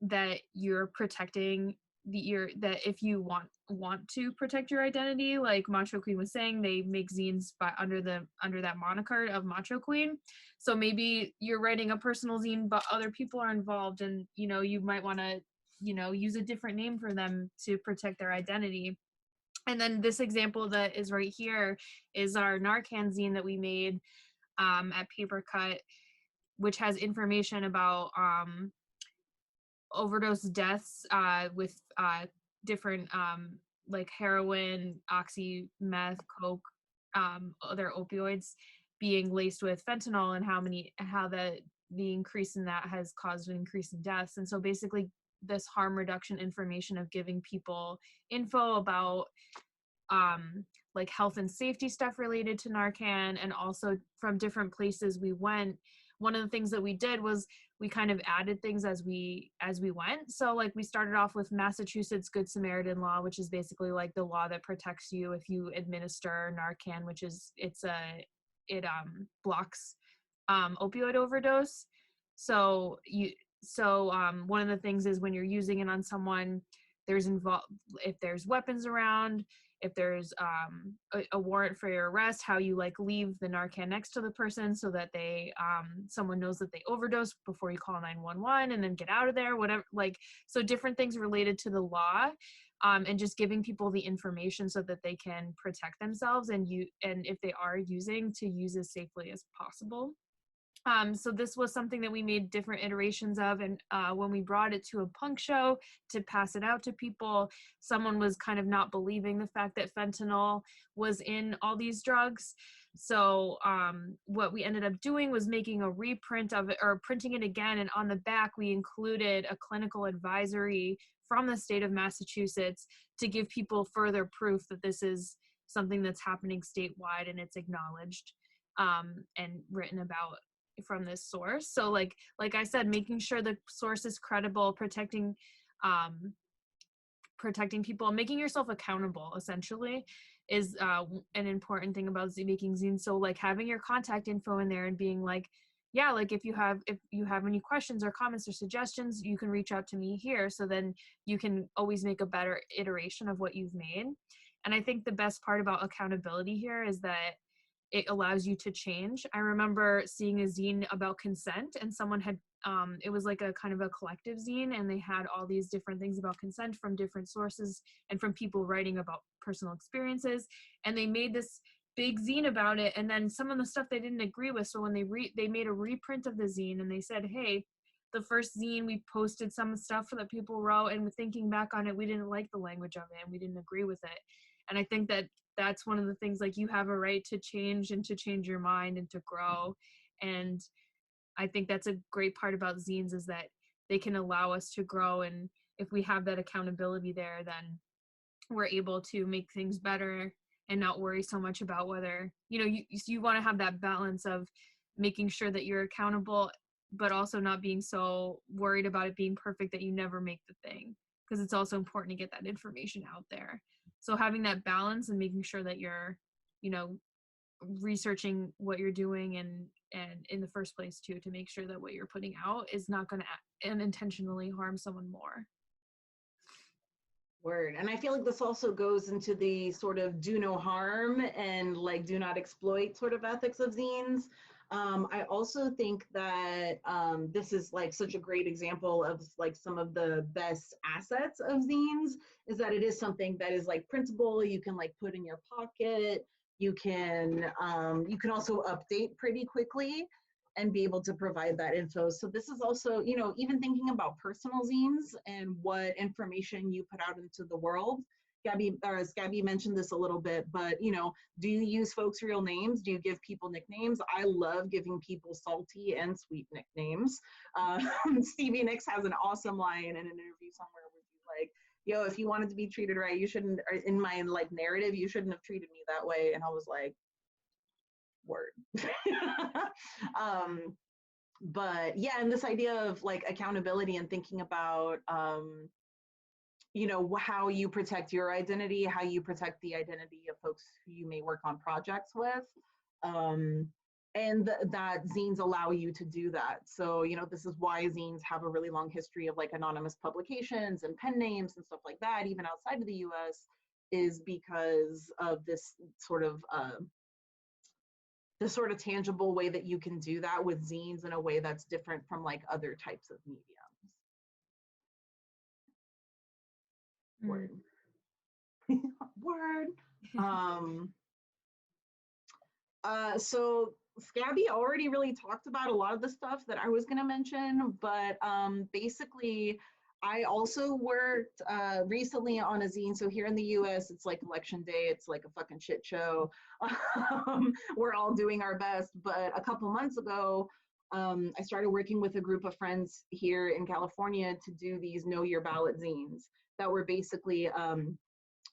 that you're protecting that if you want to protect your identity, like Macho Queen was saying, they make zines under that moniker of Macho Queen. So maybe you're writing a personal zine, but other people are involved, and you know you might want to use a different name for them to protect their identity. And then this example that is right here is our Narcan zine that we made at Paper Cut, which has information about overdose deaths with different like heroin, oxy, meth, coke, other opioids being laced with fentanyl, and how the increase in that has caused an increase in deaths. And so basically this harm reduction information of giving people info about like health and safety stuff related to Narcan, and also from different places we went. One of the things that we did was we kind of added things as we went. So like we started off with Massachusetts Good Samaritan law, which is basically like the law that protects you if you administer Narcan, which is it blocks opioid overdose. So one of the things is when you're using it on someone, if there's weapons around, if there's a warrant for your arrest, how you like leave the Narcan next to the person so that they someone knows that they overdosed before you call 911 and then get out of there, whatever, like, so different things related to the law, and just giving people the information so that they can protect themselves and if they are using, to use as safely as possible. So this was something that we made different iterations of, and when we brought it to a punk show to pass it out to people, someone was kind of not believing the fact that fentanyl was in all these drugs. So what we ended up doing was making a reprint of it, or printing it again, and on the back we included a clinical advisory from the state of Massachusetts to give people further proof that this is something that's happening statewide and it's acknowledged and written about from this source. So like I said, making sure the source is credible, protecting people, making yourself accountable essentially is an important thing about making zines. So like having your contact info in there and being like, yeah, like if you have any questions or comments or suggestions, you can reach out to me here. So then you can always make a better iteration of what you've made. And I think the best part about accountability here is that it allows you to change. I remember seeing a zine about consent, and someone had, it was like a kind of a collective zine, and they had all these different things about consent from different sources and from people writing about personal experiences. And they made this big zine about it. And then some of the stuff they didn't agree with. So when they made a reprint of the zine, and they said, hey, the first zine, we posted some stuff that people wrote, and thinking back on it, we didn't like the language of it and we didn't agree with it. And I think that that's one of the things, like, you have a right to change and to change your mind and to grow. And I think that's a great part about zines, is that they can allow us to grow. And if we have that accountability there, then we're able to make things better and not worry so much about whether, you want to have that balance of making sure that you're accountable, but also not being so worried about it being perfect that you never make the thing, because it's also important to get that information out there. So having that balance and making sure that you're, researching what you're doing and in the first place too, to make sure that what you're putting out is not going to unintentionally harm someone more. Word. And I feel like this also goes into the sort of do no harm and like do not exploit sort of ethics of zines. I also think that this is like such a great example of like some of the best assets of zines, is that it is something that is like printable. You can like put in your pocket. You can also update pretty quickly and be able to provide that info. So this is also, even thinking about personal zines and what information you put out into the world. Scabby mentioned this a little bit, but do you use folks' real names? Do you give people nicknames? I love giving people salty and sweet nicknames. Stevie Nicks has an awesome line in an interview somewhere where he's like, yo, if you wanted to be treated right, you shouldn't, or in my like narrative, you shouldn't have treated me that way. And I was like, word. But yeah, and this idea of like accountability and thinking about how you protect your identity, how you protect the identity of folks who you may work on projects with, and that zines allow you to do that. So this is why zines have a really long history of like anonymous publications and pen names and stuff like that, even outside of the US, is because of this sort of tangible way that you can do that with zines in a way that's different from like other types of mediums. Word. Word. So Scabby already really talked about a lot of the stuff that I was going to mention, but basically I also worked recently on a zine. So here in the US, it's like election day. It's like a fucking shit show. We're all doing our best. But a couple months ago, I started working with a group of friends here in California to do these Know Your Ballot zines that were basically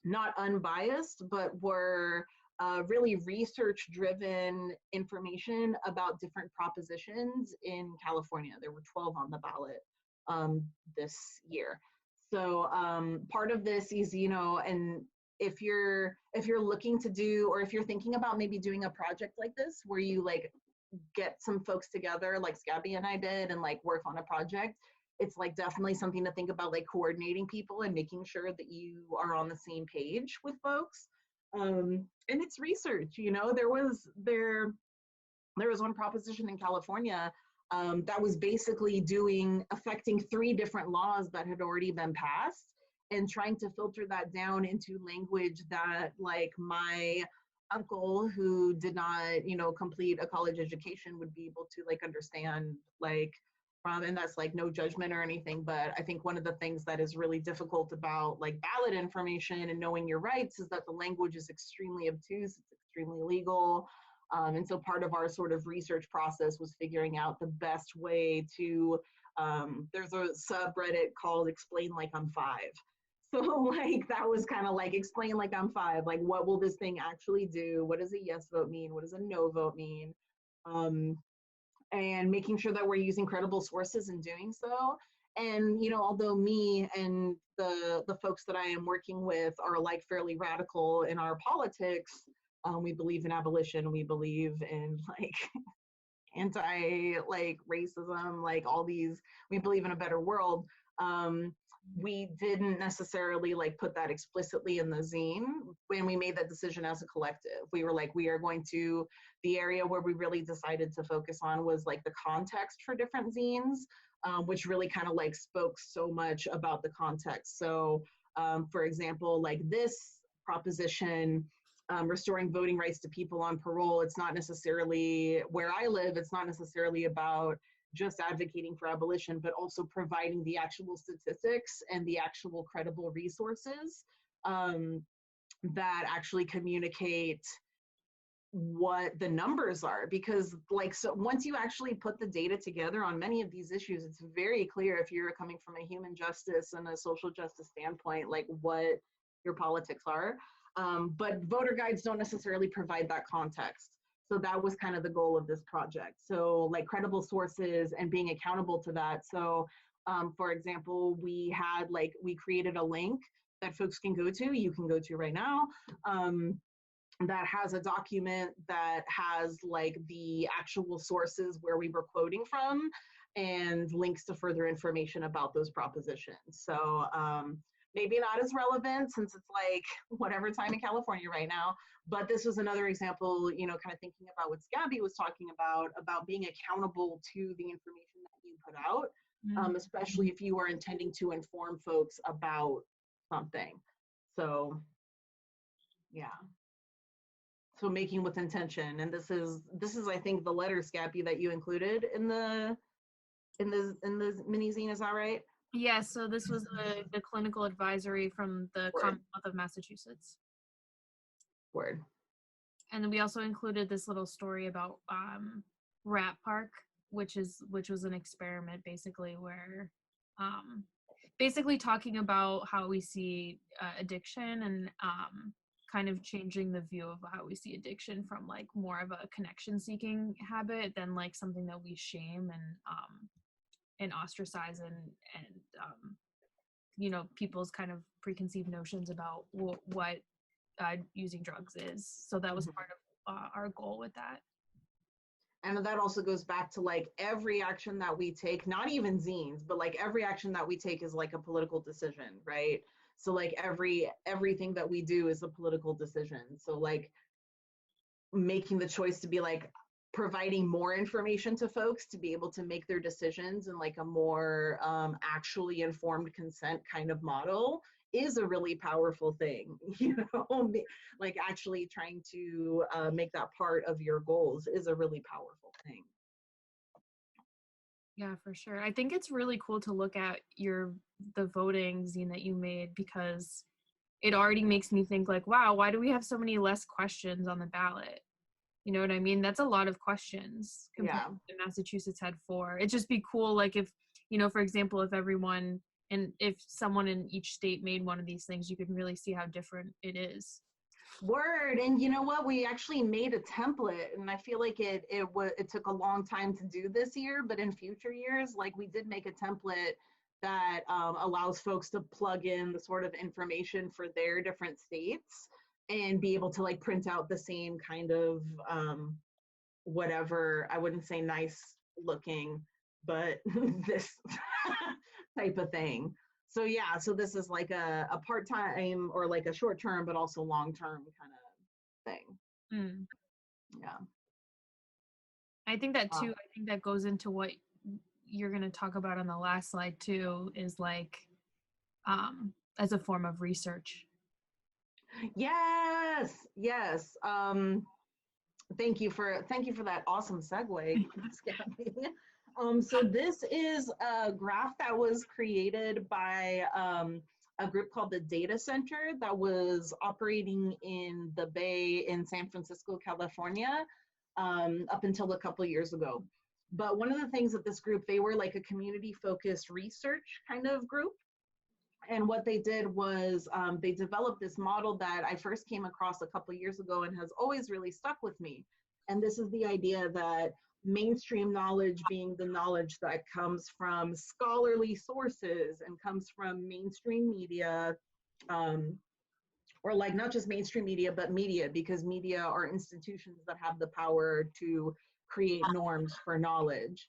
not unbiased, but were really research-driven information about different propositions in California. There were 12 on the ballot this year. So part of this is, and if you're looking to do, or if you're thinking about maybe doing a project like this, where you like get some folks together like Scabby and I did and like work on a project, it's like definitely something to think about, like coordinating people and making sure that you are on the same page with folks. And it's research, you know, there was one proposition in California that was basically affecting 3 different laws that had already been passed, and trying to filter that down into language that like my uncle, who did not, you know, complete a college education, would be able to like understand, like from, and that's like no judgment or anything, but I think one of the things that is really difficult about like ballot information and knowing your rights is that the language is extremely obtuse, it's extremely legal. And so part of our sort of research process was figuring out the best way to, there's a subreddit called Explain Like I'm 5. So like that was kind of like explain like I'm 5, like what will this thing actually do? What does a yes vote mean? What does a no vote mean? And making sure that we're using credible sources in doing so. And, you know, although me and the folks that I am working with are like fairly radical in our politics, we believe in abolition, we believe in like anti like racism, like all these, we believe in a better world. We didn't necessarily like put that explicitly in the zine when we made that decision as a collective. We were like, we are going to, the area where we really decided to focus on was like the context for different zines, which really kind of like spoke so much about the context. So for example, like this proposition, restoring voting rights to people on parole, it's not necessarily, where I live, it's not necessarily about just advocating for abolition, but also providing the actual statistics and the actual credible resources that actually communicate what the numbers are. Because like, so once you actually put the data together on many of these issues, it's very clear if you're coming from a human justice and a social justice standpoint, like what your politics are. But voter guides don't necessarily provide that context. So that was kind of the goal of this project. So like credible sources and being accountable to that. So for example, we created a link that folks can go to, you can go to right now, that has a document that has like the actual sources where we were quoting from and links to further information about those propositions. So maybe not as relevant since it's like whatever time in California right now, but this was another example, you know, kind of thinking about what Scabby was talking about being accountable to the information that you put out, especially if you are intending to inform folks about something. So, yeah. So making with intention, and this is I think the letter, Scabby, that you included in the Minizine, is that right? Yeah, so this was the clinical advisory from the Commonwealth of Massachusetts. Word. And then we also included this little story about Rat Park, which was an experiment basically where basically talking about how we see addiction and kind of changing the view of how we see addiction from like more of a connection seeking habit than like something that we shame and ostracize and you know, people's kind of preconceived notions about what using drugs is. So that was part of our goal with that. And that also goes back to like every action that we take, not even zines, but like every action that we take is like a political decision, right? So like everything that we do is a political decision. So like making the choice to be like providing more information to folks to be able to make their decisions in like a more actually informed consent kind of model is a really powerful thing, you know, like actually trying to make that part of your goals is a really powerful thing. Yeah, for sure. I think it's really cool to look at the voting zine that you made, because it already makes me think like, wow, why do we have so many less questions on the ballot? You know what I mean? That's a lot of questions compared to Massachusetts had 4. It'd just be cool, like if, you know, for example, if someone in each state made one of these things, you could really see how different it is. Word. And you know what? We actually made a template, and I feel like it took a long time to do this year, but in future years, like we did make a template that allows folks to plug in the sort of information for their different states and be able to like print out the same kind of whatever, I wouldn't say nice looking, but this type of thing. So yeah, so this is like a part-time or like a short-term, but also long-term kind of thing. Mm. Yeah. I think that too, I think that goes into what you're going to talk about on the last slide too, is like as a form of research. Yes, yes. Thank you for that awesome segue, Scabby. So this is a graph that was created by a group called the Data Center that was operating in the Bay in San Francisco, California, up until a couple years ago. But one of the things that this group, they were like a community-focused research kind of group. And what they did was they developed this model that I first came across a couple years ago and has always really stuck with me. And this is the idea that mainstream knowledge being the knowledge that comes from scholarly sources and comes from mainstream media, or like not just mainstream media, but media, because media are institutions that have the power to create norms for knowledge.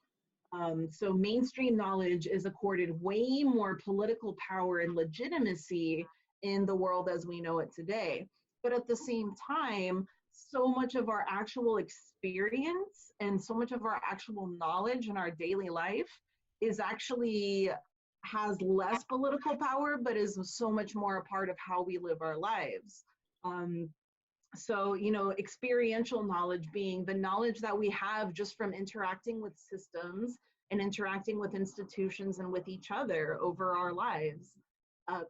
So mainstream knowledge is accorded way more political power and legitimacy in the world as we know it today. But at the same time, so much of our actual experience and so much of our actual knowledge in our daily life is actually has less political power, but is so much more a part of how we live our lives. So, you know, experiential knowledge being the knowledge that we have just from interacting with systems and interacting with institutions and with each other over our lives.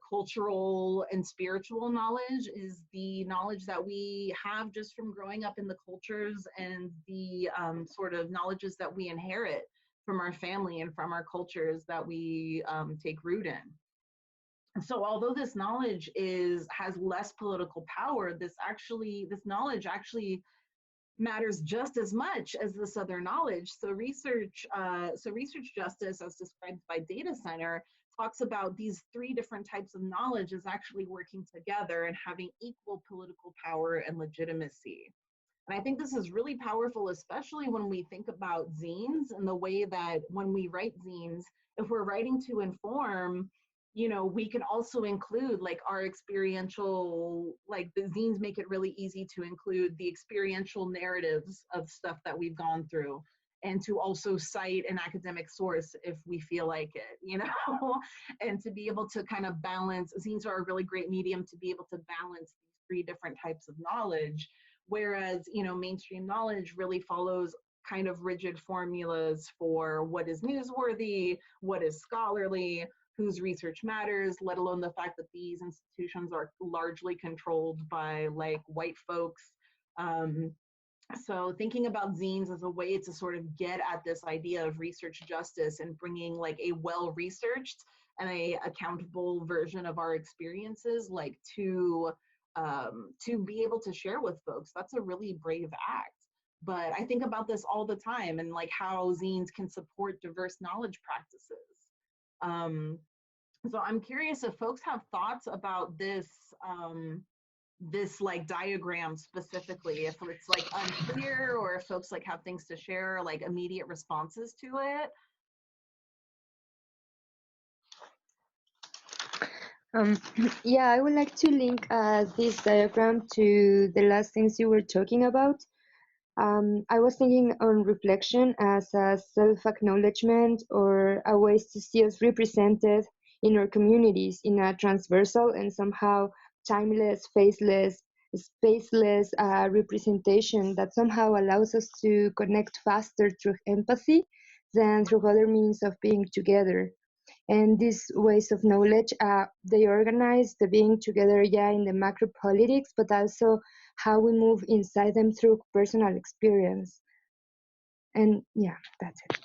Cultural and spiritual knowledge is the knowledge that we have just from growing up in the cultures and the sort of knowledges that we inherit from our family and from our cultures that we take root in. So although this knowledge has less political power, this knowledge actually matters just as much as this other knowledge. So research justice, as described by Data Center, talks about these three different types of knowledge as actually working together and having equal political power and legitimacy. And I think this is really powerful, especially when we think about zines and the way that when we write zines, if we're writing to inform, you know, we can also include like our experiential, like the zines make it really easy to include the experiential narratives of stuff that we've gone through, and to also cite an academic source if we feel like it, you know, and to be able to kind of balance, zines are a really great medium to be able to balance these three different types of knowledge. Whereas, you know, mainstream knowledge really follows kind of rigid formulas for what is newsworthy, what is scholarly, whose research matters, let alone the fact that these institutions are largely controlled by like white folks. So thinking about zines as a way to sort of get at this idea of research justice and bringing like a well-researched and a accountable version of our experiences, like to be able to share with folks, that's a really brave act. But I think about this all the time and like how zines can support diverse knowledge practices. So I'm curious if folks have thoughts about this this like diagram specifically, if it's like unclear or if folks like have things to share, like immediate responses to it. Yeah, I would like to link this diagram to the last things you were talking about. I was thinking on reflection as a self-acknowledgement or a way to see us represented in our communities in a transversal and somehow timeless, faceless, spaceless representation that somehow allows us to connect faster through empathy than through other means of being together. And these ways of knowledge, they organize the being together, yeah, in the macro politics, but also how we move inside them through personal experience. And yeah, that's it.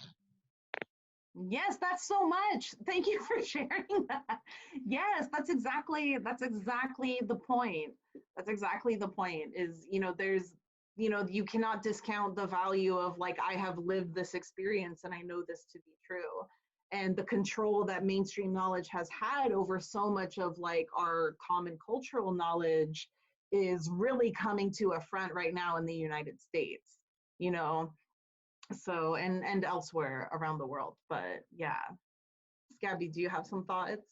Yes, that's so much. Thank you for sharing that. Yes, that's exactly the point. That's exactly the point is, you know, there's, you know, you cannot discount the value of like, I have lived this experience and I know this to be true. And the control that mainstream knowledge has had over so much of like our common cultural knowledge is really coming to a front right now in the United States, you know. So, and elsewhere around the world. But yeah, Scabby, do you have some thoughts?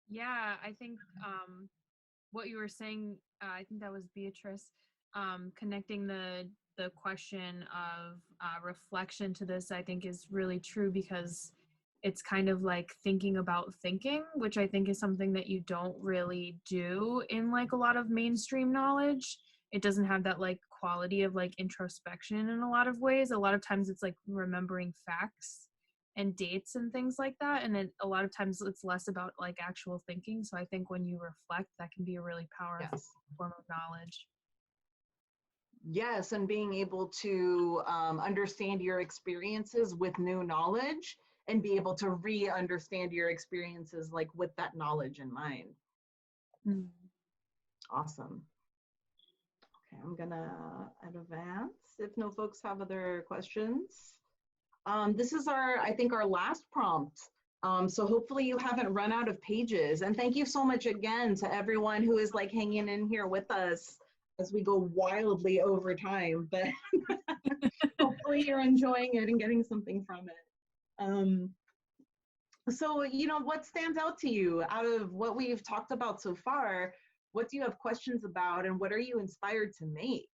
Yeah, I think what you were saying, I think that was Beatrice, connecting the question of reflection to this, I think is really true, because it's kind of like thinking about thinking, which I think is something that you don't really do in like a lot of mainstream knowledge. It doesn't have that like quality of like introspection in a lot of ways. A lot of times it's like remembering facts and dates and things like that, and a lot of times it's less about like actual thinking. So I think when you reflect, that can be a really powerful Yes. form of knowledge. Yes, and being able to understand your experiences with new knowledge and be able to re-understand your experiences like with that knowledge in mind. Mm. Awesome. Okay, I'm gonna advance if no folks have other questions. This is I think our last prompt. So hopefully you haven't run out of pages. And thank you so much again to everyone who is like hanging in here with us as we go wildly over time, but hopefully you're enjoying it and getting something from it. So, what stands out to you out of what we've talked about so far? What do you have questions about, and what are you inspired to make?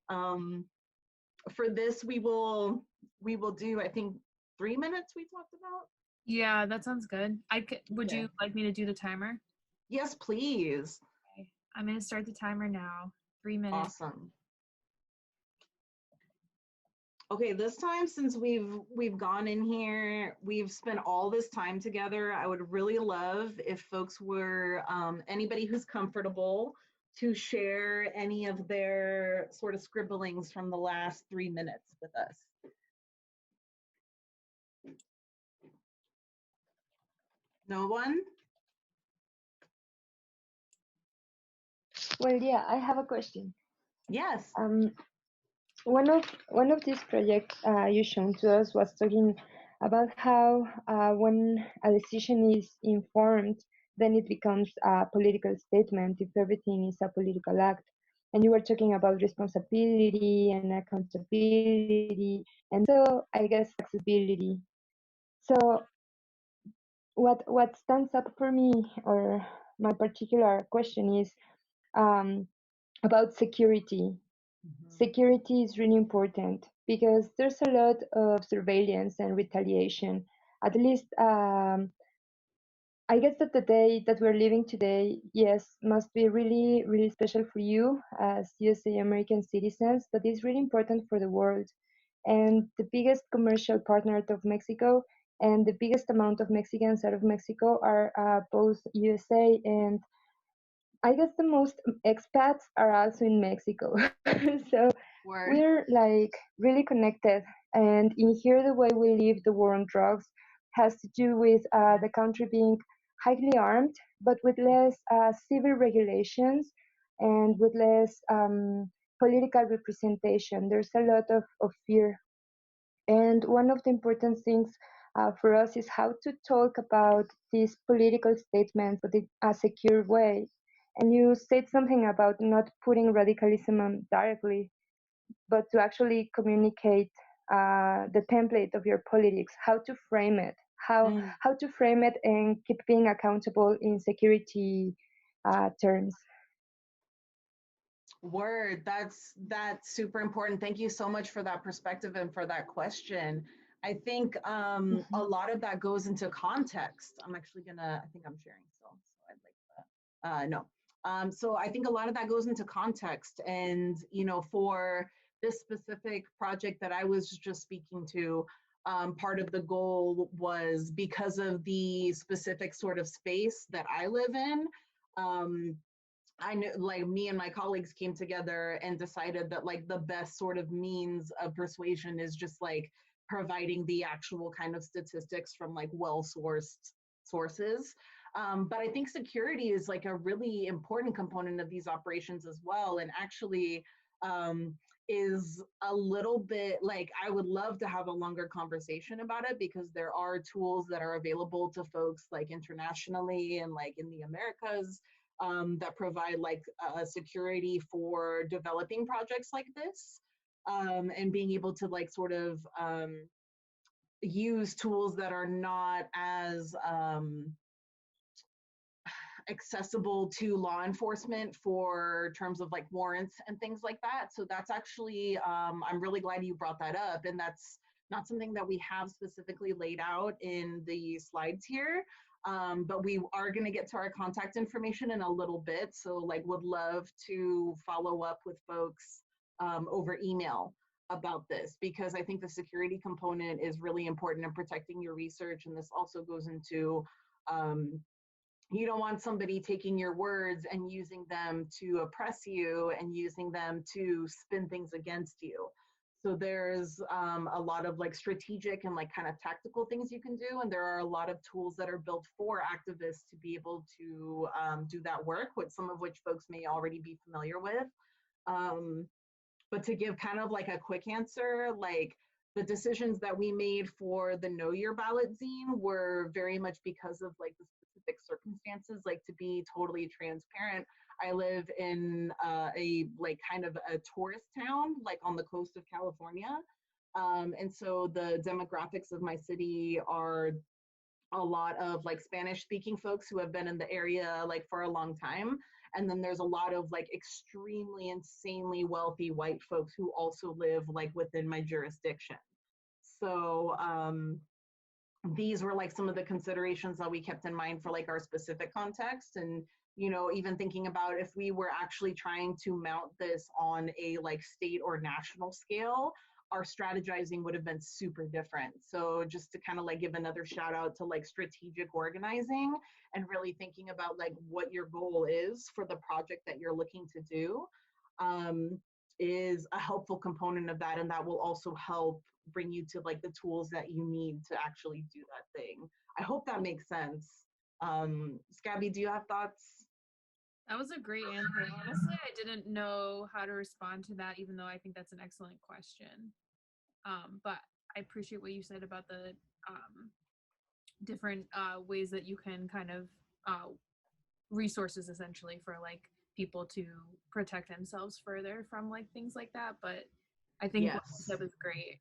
For this, we will do, I think, 3 minutes we talked about. Yeah, that sounds good. Would you like me to do the timer? Yes, please. Okay. I'm going to start the timer now. 3 minutes. Awesome. Okay, this time, since we've gone in here, we've spent all this time together. I would really love if folks were anybody who's comfortable to share any of their sort of scribblings from the last 3 minutes with us. No one? Well, yeah, I have a question. Yes. One of these projects you shown to us was talking about how when a decision is informed, then it becomes a political statement if everything is a political act. And you were talking about responsibility and accountability, and so I guess accessibility. So what stands up for me, or my particular question is about security. Security is really important because there's a lot of surveillance and retaliation. At least, I guess that the day that we're living today, yes, must be really, really special for you as USA American citizens, but it's really important for the world. And the biggest commercial partner of Mexico and the biggest amount of Mexicans out of Mexico are both USA and I guess the most expats are also in Mexico. So Word. we're like really connected. And in here, the way we live the war on drugs has to do with the country being highly armed, but with less civil regulations and with less political representation. There's a lot of fear. And one of the important things for us is how to talk about these political statements, but in a secure way. And you said something about not putting radicalism on directly, but to actually communicate the template of your politics, how to frame it, how to frame it and keep being accountable in security terms. Word. That's super important. Thank you so much for that perspective and for that question. I think a lot of that goes into context. I'm actually gonna, I think I'm sharing still, so I'd like that. No. So I think a lot of that goes into context, and for this specific project that I was just speaking to, part of the goal was because of the specific sort of space that I live in. I knew, like, me and my colleagues came together and decided that like the best sort of means of persuasion is just like providing the actual kind of statistics from like well-sourced sources. But I think security is like a really important component of these operations as well. And actually is a little bit like, I would love to have a longer conversation about it, because there are tools that are available to folks like internationally and like in the Americas that provide like security for developing projects like this. and being able to like sort of use tools that are not as accessible to law enforcement for terms of like warrants and things like that. So that's actually, I'm really glad you brought that up. And that's not something that we have specifically laid out in the slides here. But we are going to get to our contact information in a little bit. So like would love to follow up with folks over email about this, because I think the security component is really important in protecting your research. And this also goes into, you don't want somebody taking your words and using them to oppress you and using them to spin things against you. So there's a lot of like strategic and like kind of tactical things you can do. And there are a lot of tools that are built for activists to be able to do that work, with some of which folks may already be familiar with. But to give kind of like a quick answer, like the decisions that we made for the Know Your Ballot zine were very much because of like the specific circumstances. Like, to be totally transparent, I live in a like kind of a tourist town, like on the coast of California. And so the demographics of my city are a lot of like Spanish speaking folks who have been in the area like for a long time. And then there's a lot of like extremely insanely wealthy white folks who also live like within my jurisdiction. So these were like some of the considerations that we kept in mind for like our specific context. And, you know, even thinking about if we were actually trying to mount this on a like state or national scale, our strategizing would have been super different. So just to kind of like give another shout out to like strategic organizing and really thinking about like what your goal is for the project that you're looking to do is a helpful component of that. And that will also help bring you to like the tools that you need to actually do that thing. I hope that makes sense. Scabby, do you have thoughts? That was a great answer. Honestly, I didn't know how to respond to that, even though I think that's an excellent question. But I appreciate what you said about the different ways that you can kind of resources essentially for like people to protect themselves further from like things like that. But I think what you said was great.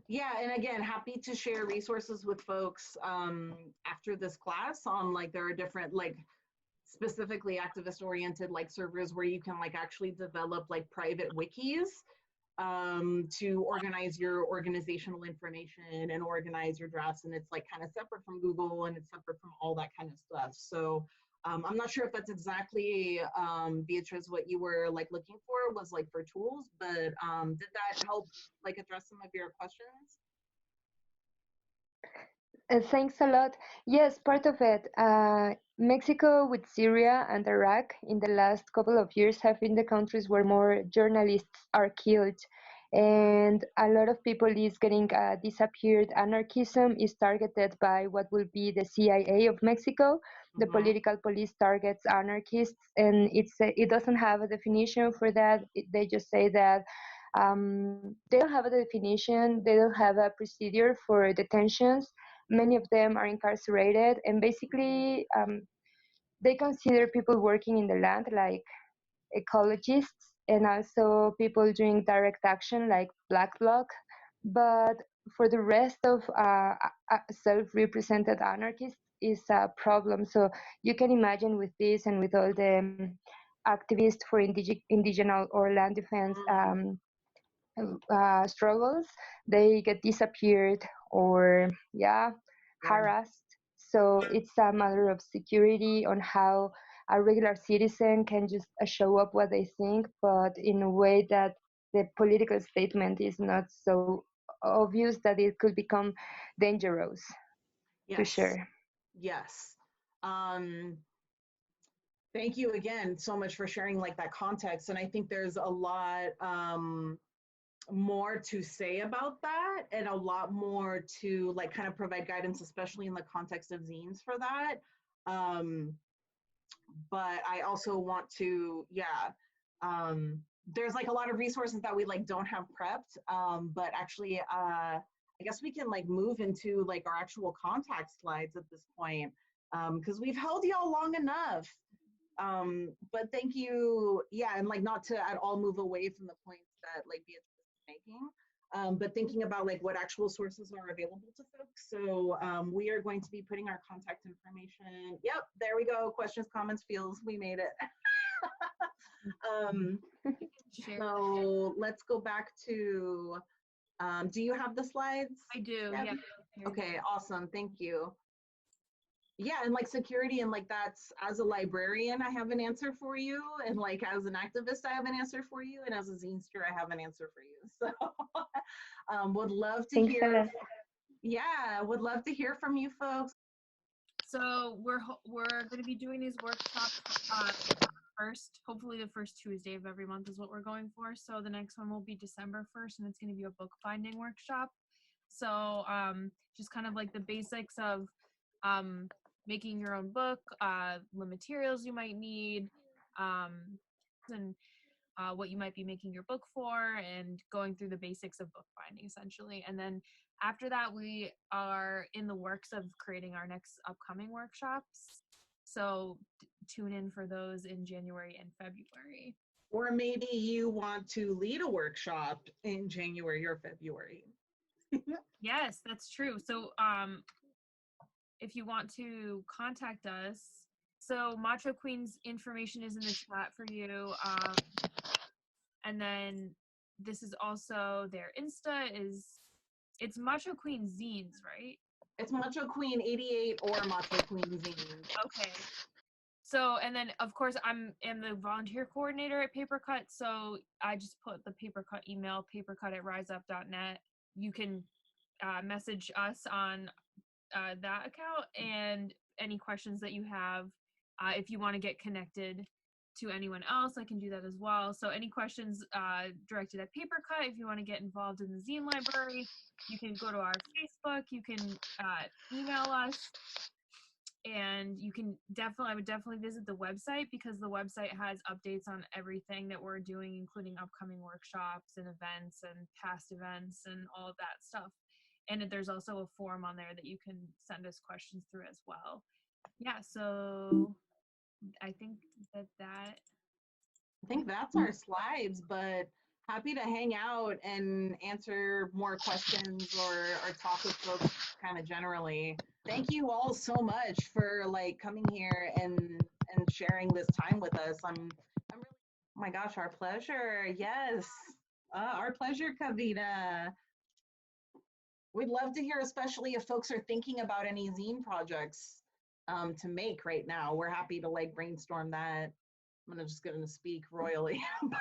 Yeah, and again, happy to share resources with folks after this class on like there are different like specifically activist oriented like servers where you can like actually develop like private wikis to organize your organizational information and organize your drafts. And it's like kind of separate from Google and it's separate from all that kind of stuff. So I'm not sure if that's exactly, Beatrice, what you were like looking for was like for tools, but did that help like address some of your questions? Thanks a lot. Yes, part of it. Mexico with Syria and Iraq in the last couple of years have been the countries where more journalists are killed. And a lot of people is getting disappeared. Anarchism is targeted by what will be the CIA of Mexico. The political police targets anarchists, and it doesn't have a definition for that. They just say that they don't have a definition. They don't have a procedure for detentions. Many of them are incarcerated, and basically they consider people working in the land like ecologists, and also people doing direct action like black bloc. But for the rest of self-represented anarchists is a problem. So you can imagine with this and with all the activists for indigenous or land defense struggles, they get disappeared or harassed. So it's a matter of security on how a regular citizen can just show up what they think, but in a way that the political statement is not so obvious that it could become dangerous to share. Yes. Thank you again so much for sharing like that context. And I think there's a lot more to say about that and a lot more to like kind of provide guidance, especially in the context of zines for that. But I also want to, there's like a lot of resources that we like don't have prepped, but actually I guess we can like move into like our actual contact slides at this point, because we've held y'all long enough. But thank you. Yeah, and like not to at all move away from the points that like Beatrice is making. But thinking about like what actual sources are available to folks. So we are going to be putting our contact information. Yep, there we go. Questions, comments, feels. We made it. So let's go back to, do you have the slides? I do, Gabby? yeah. Okay, awesome, thank you. Yeah, and like security and like that's, as a librarian, I have an answer for you. And like as an activist, I have an answer for you. And as a zinester, I have an answer for you. So would love to Thanks hear. a lot. Yeah, would love to hear from you folks. So we're going to be doing these workshops first, hopefully the first Tuesday of every month is what we're going for. So the next one will be December 1st, and it's going to be a book binding workshop. So just kind of like the basics of making your own book, the materials you might need, and what you might be making your book for, and going through the basics of book binding essentially. And then after that, we are in the works of creating our next upcoming workshops. So tune in for those in January and February. Or maybe you want to lead a workshop in January or February. Yes, that's true. So if you want to contact us, so Macho Queen's information is in the chat for you. And then this is also their Insta it's Macho Queen Zines, right? It's Macho Queen 88 or Macho Queen Zine. Okay. So, and then of course am the volunteer coordinator at Papercut. So I just put the Papercut email, papercut@riseup.net. You can message us on that account, and any questions that you have. If you want to get connected to anyone else, I can do that as well. So any questions directed at Papercut, if you want to get involved in the zine library, you can go to our Facebook, you can email us, and you can I would definitely visit the website, because the website has updates on everything that we're doing, including upcoming workshops and events and past events and all of that stuff. And there's also a form on there that you can send us questions through as well. Yeah, so I think I think that's our slides, but happy to hang out and answer more questions or talk with folks kind of generally. Thank you all so much for like coming here and sharing this time with us. I'm really, oh my gosh, our pleasure. Yes, our pleasure, Kavita. We'd love to hear, especially if folks are thinking about any zine projects to make right now. We're happy to like brainstorm that. I'm just going to speak royally, but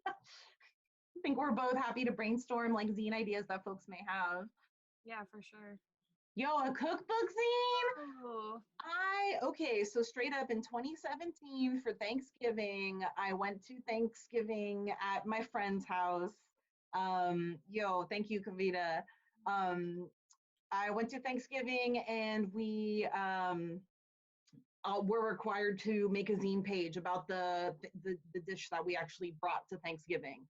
I think we're both happy to brainstorm like zine ideas that folks may have. Yeah, for sure. Yo, a cookbook zine? Oh. Okay, so straight up in 2017 for Thanksgiving, I went to Thanksgiving at my friend's house. Yo, thank you, Kavita. I went to Thanksgiving and we were required to make a zine page about the dish that we actually brought to Thanksgiving.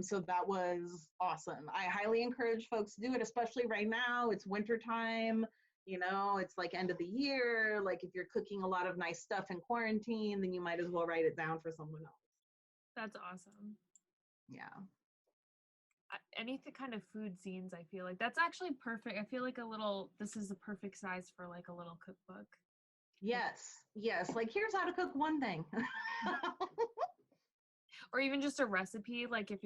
So that was awesome. I highly encourage folks to do it, especially right now. It's winter time, you know, it's like end of the year. Like if you're cooking a lot of nice stuff in quarantine, then you might as well write it down for someone else. That's awesome. Yeah. Any kind of food zines, I feel like that's actually perfect. I feel like this is the perfect size for like a little cookbook. Yes, like here's how to cook one thing. Or even just a recipe, like if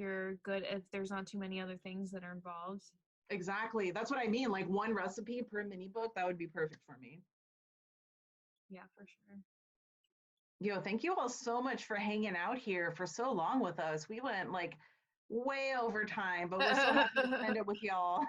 there's not too many other things that are involved. Exactly, that's what I mean, like one recipe per mini book, that would be perfect for me. Yeah, for sure. Yo, thank you all so much for hanging out here for so long with us. We went like way over time, but we're so happy to spend it with y'all.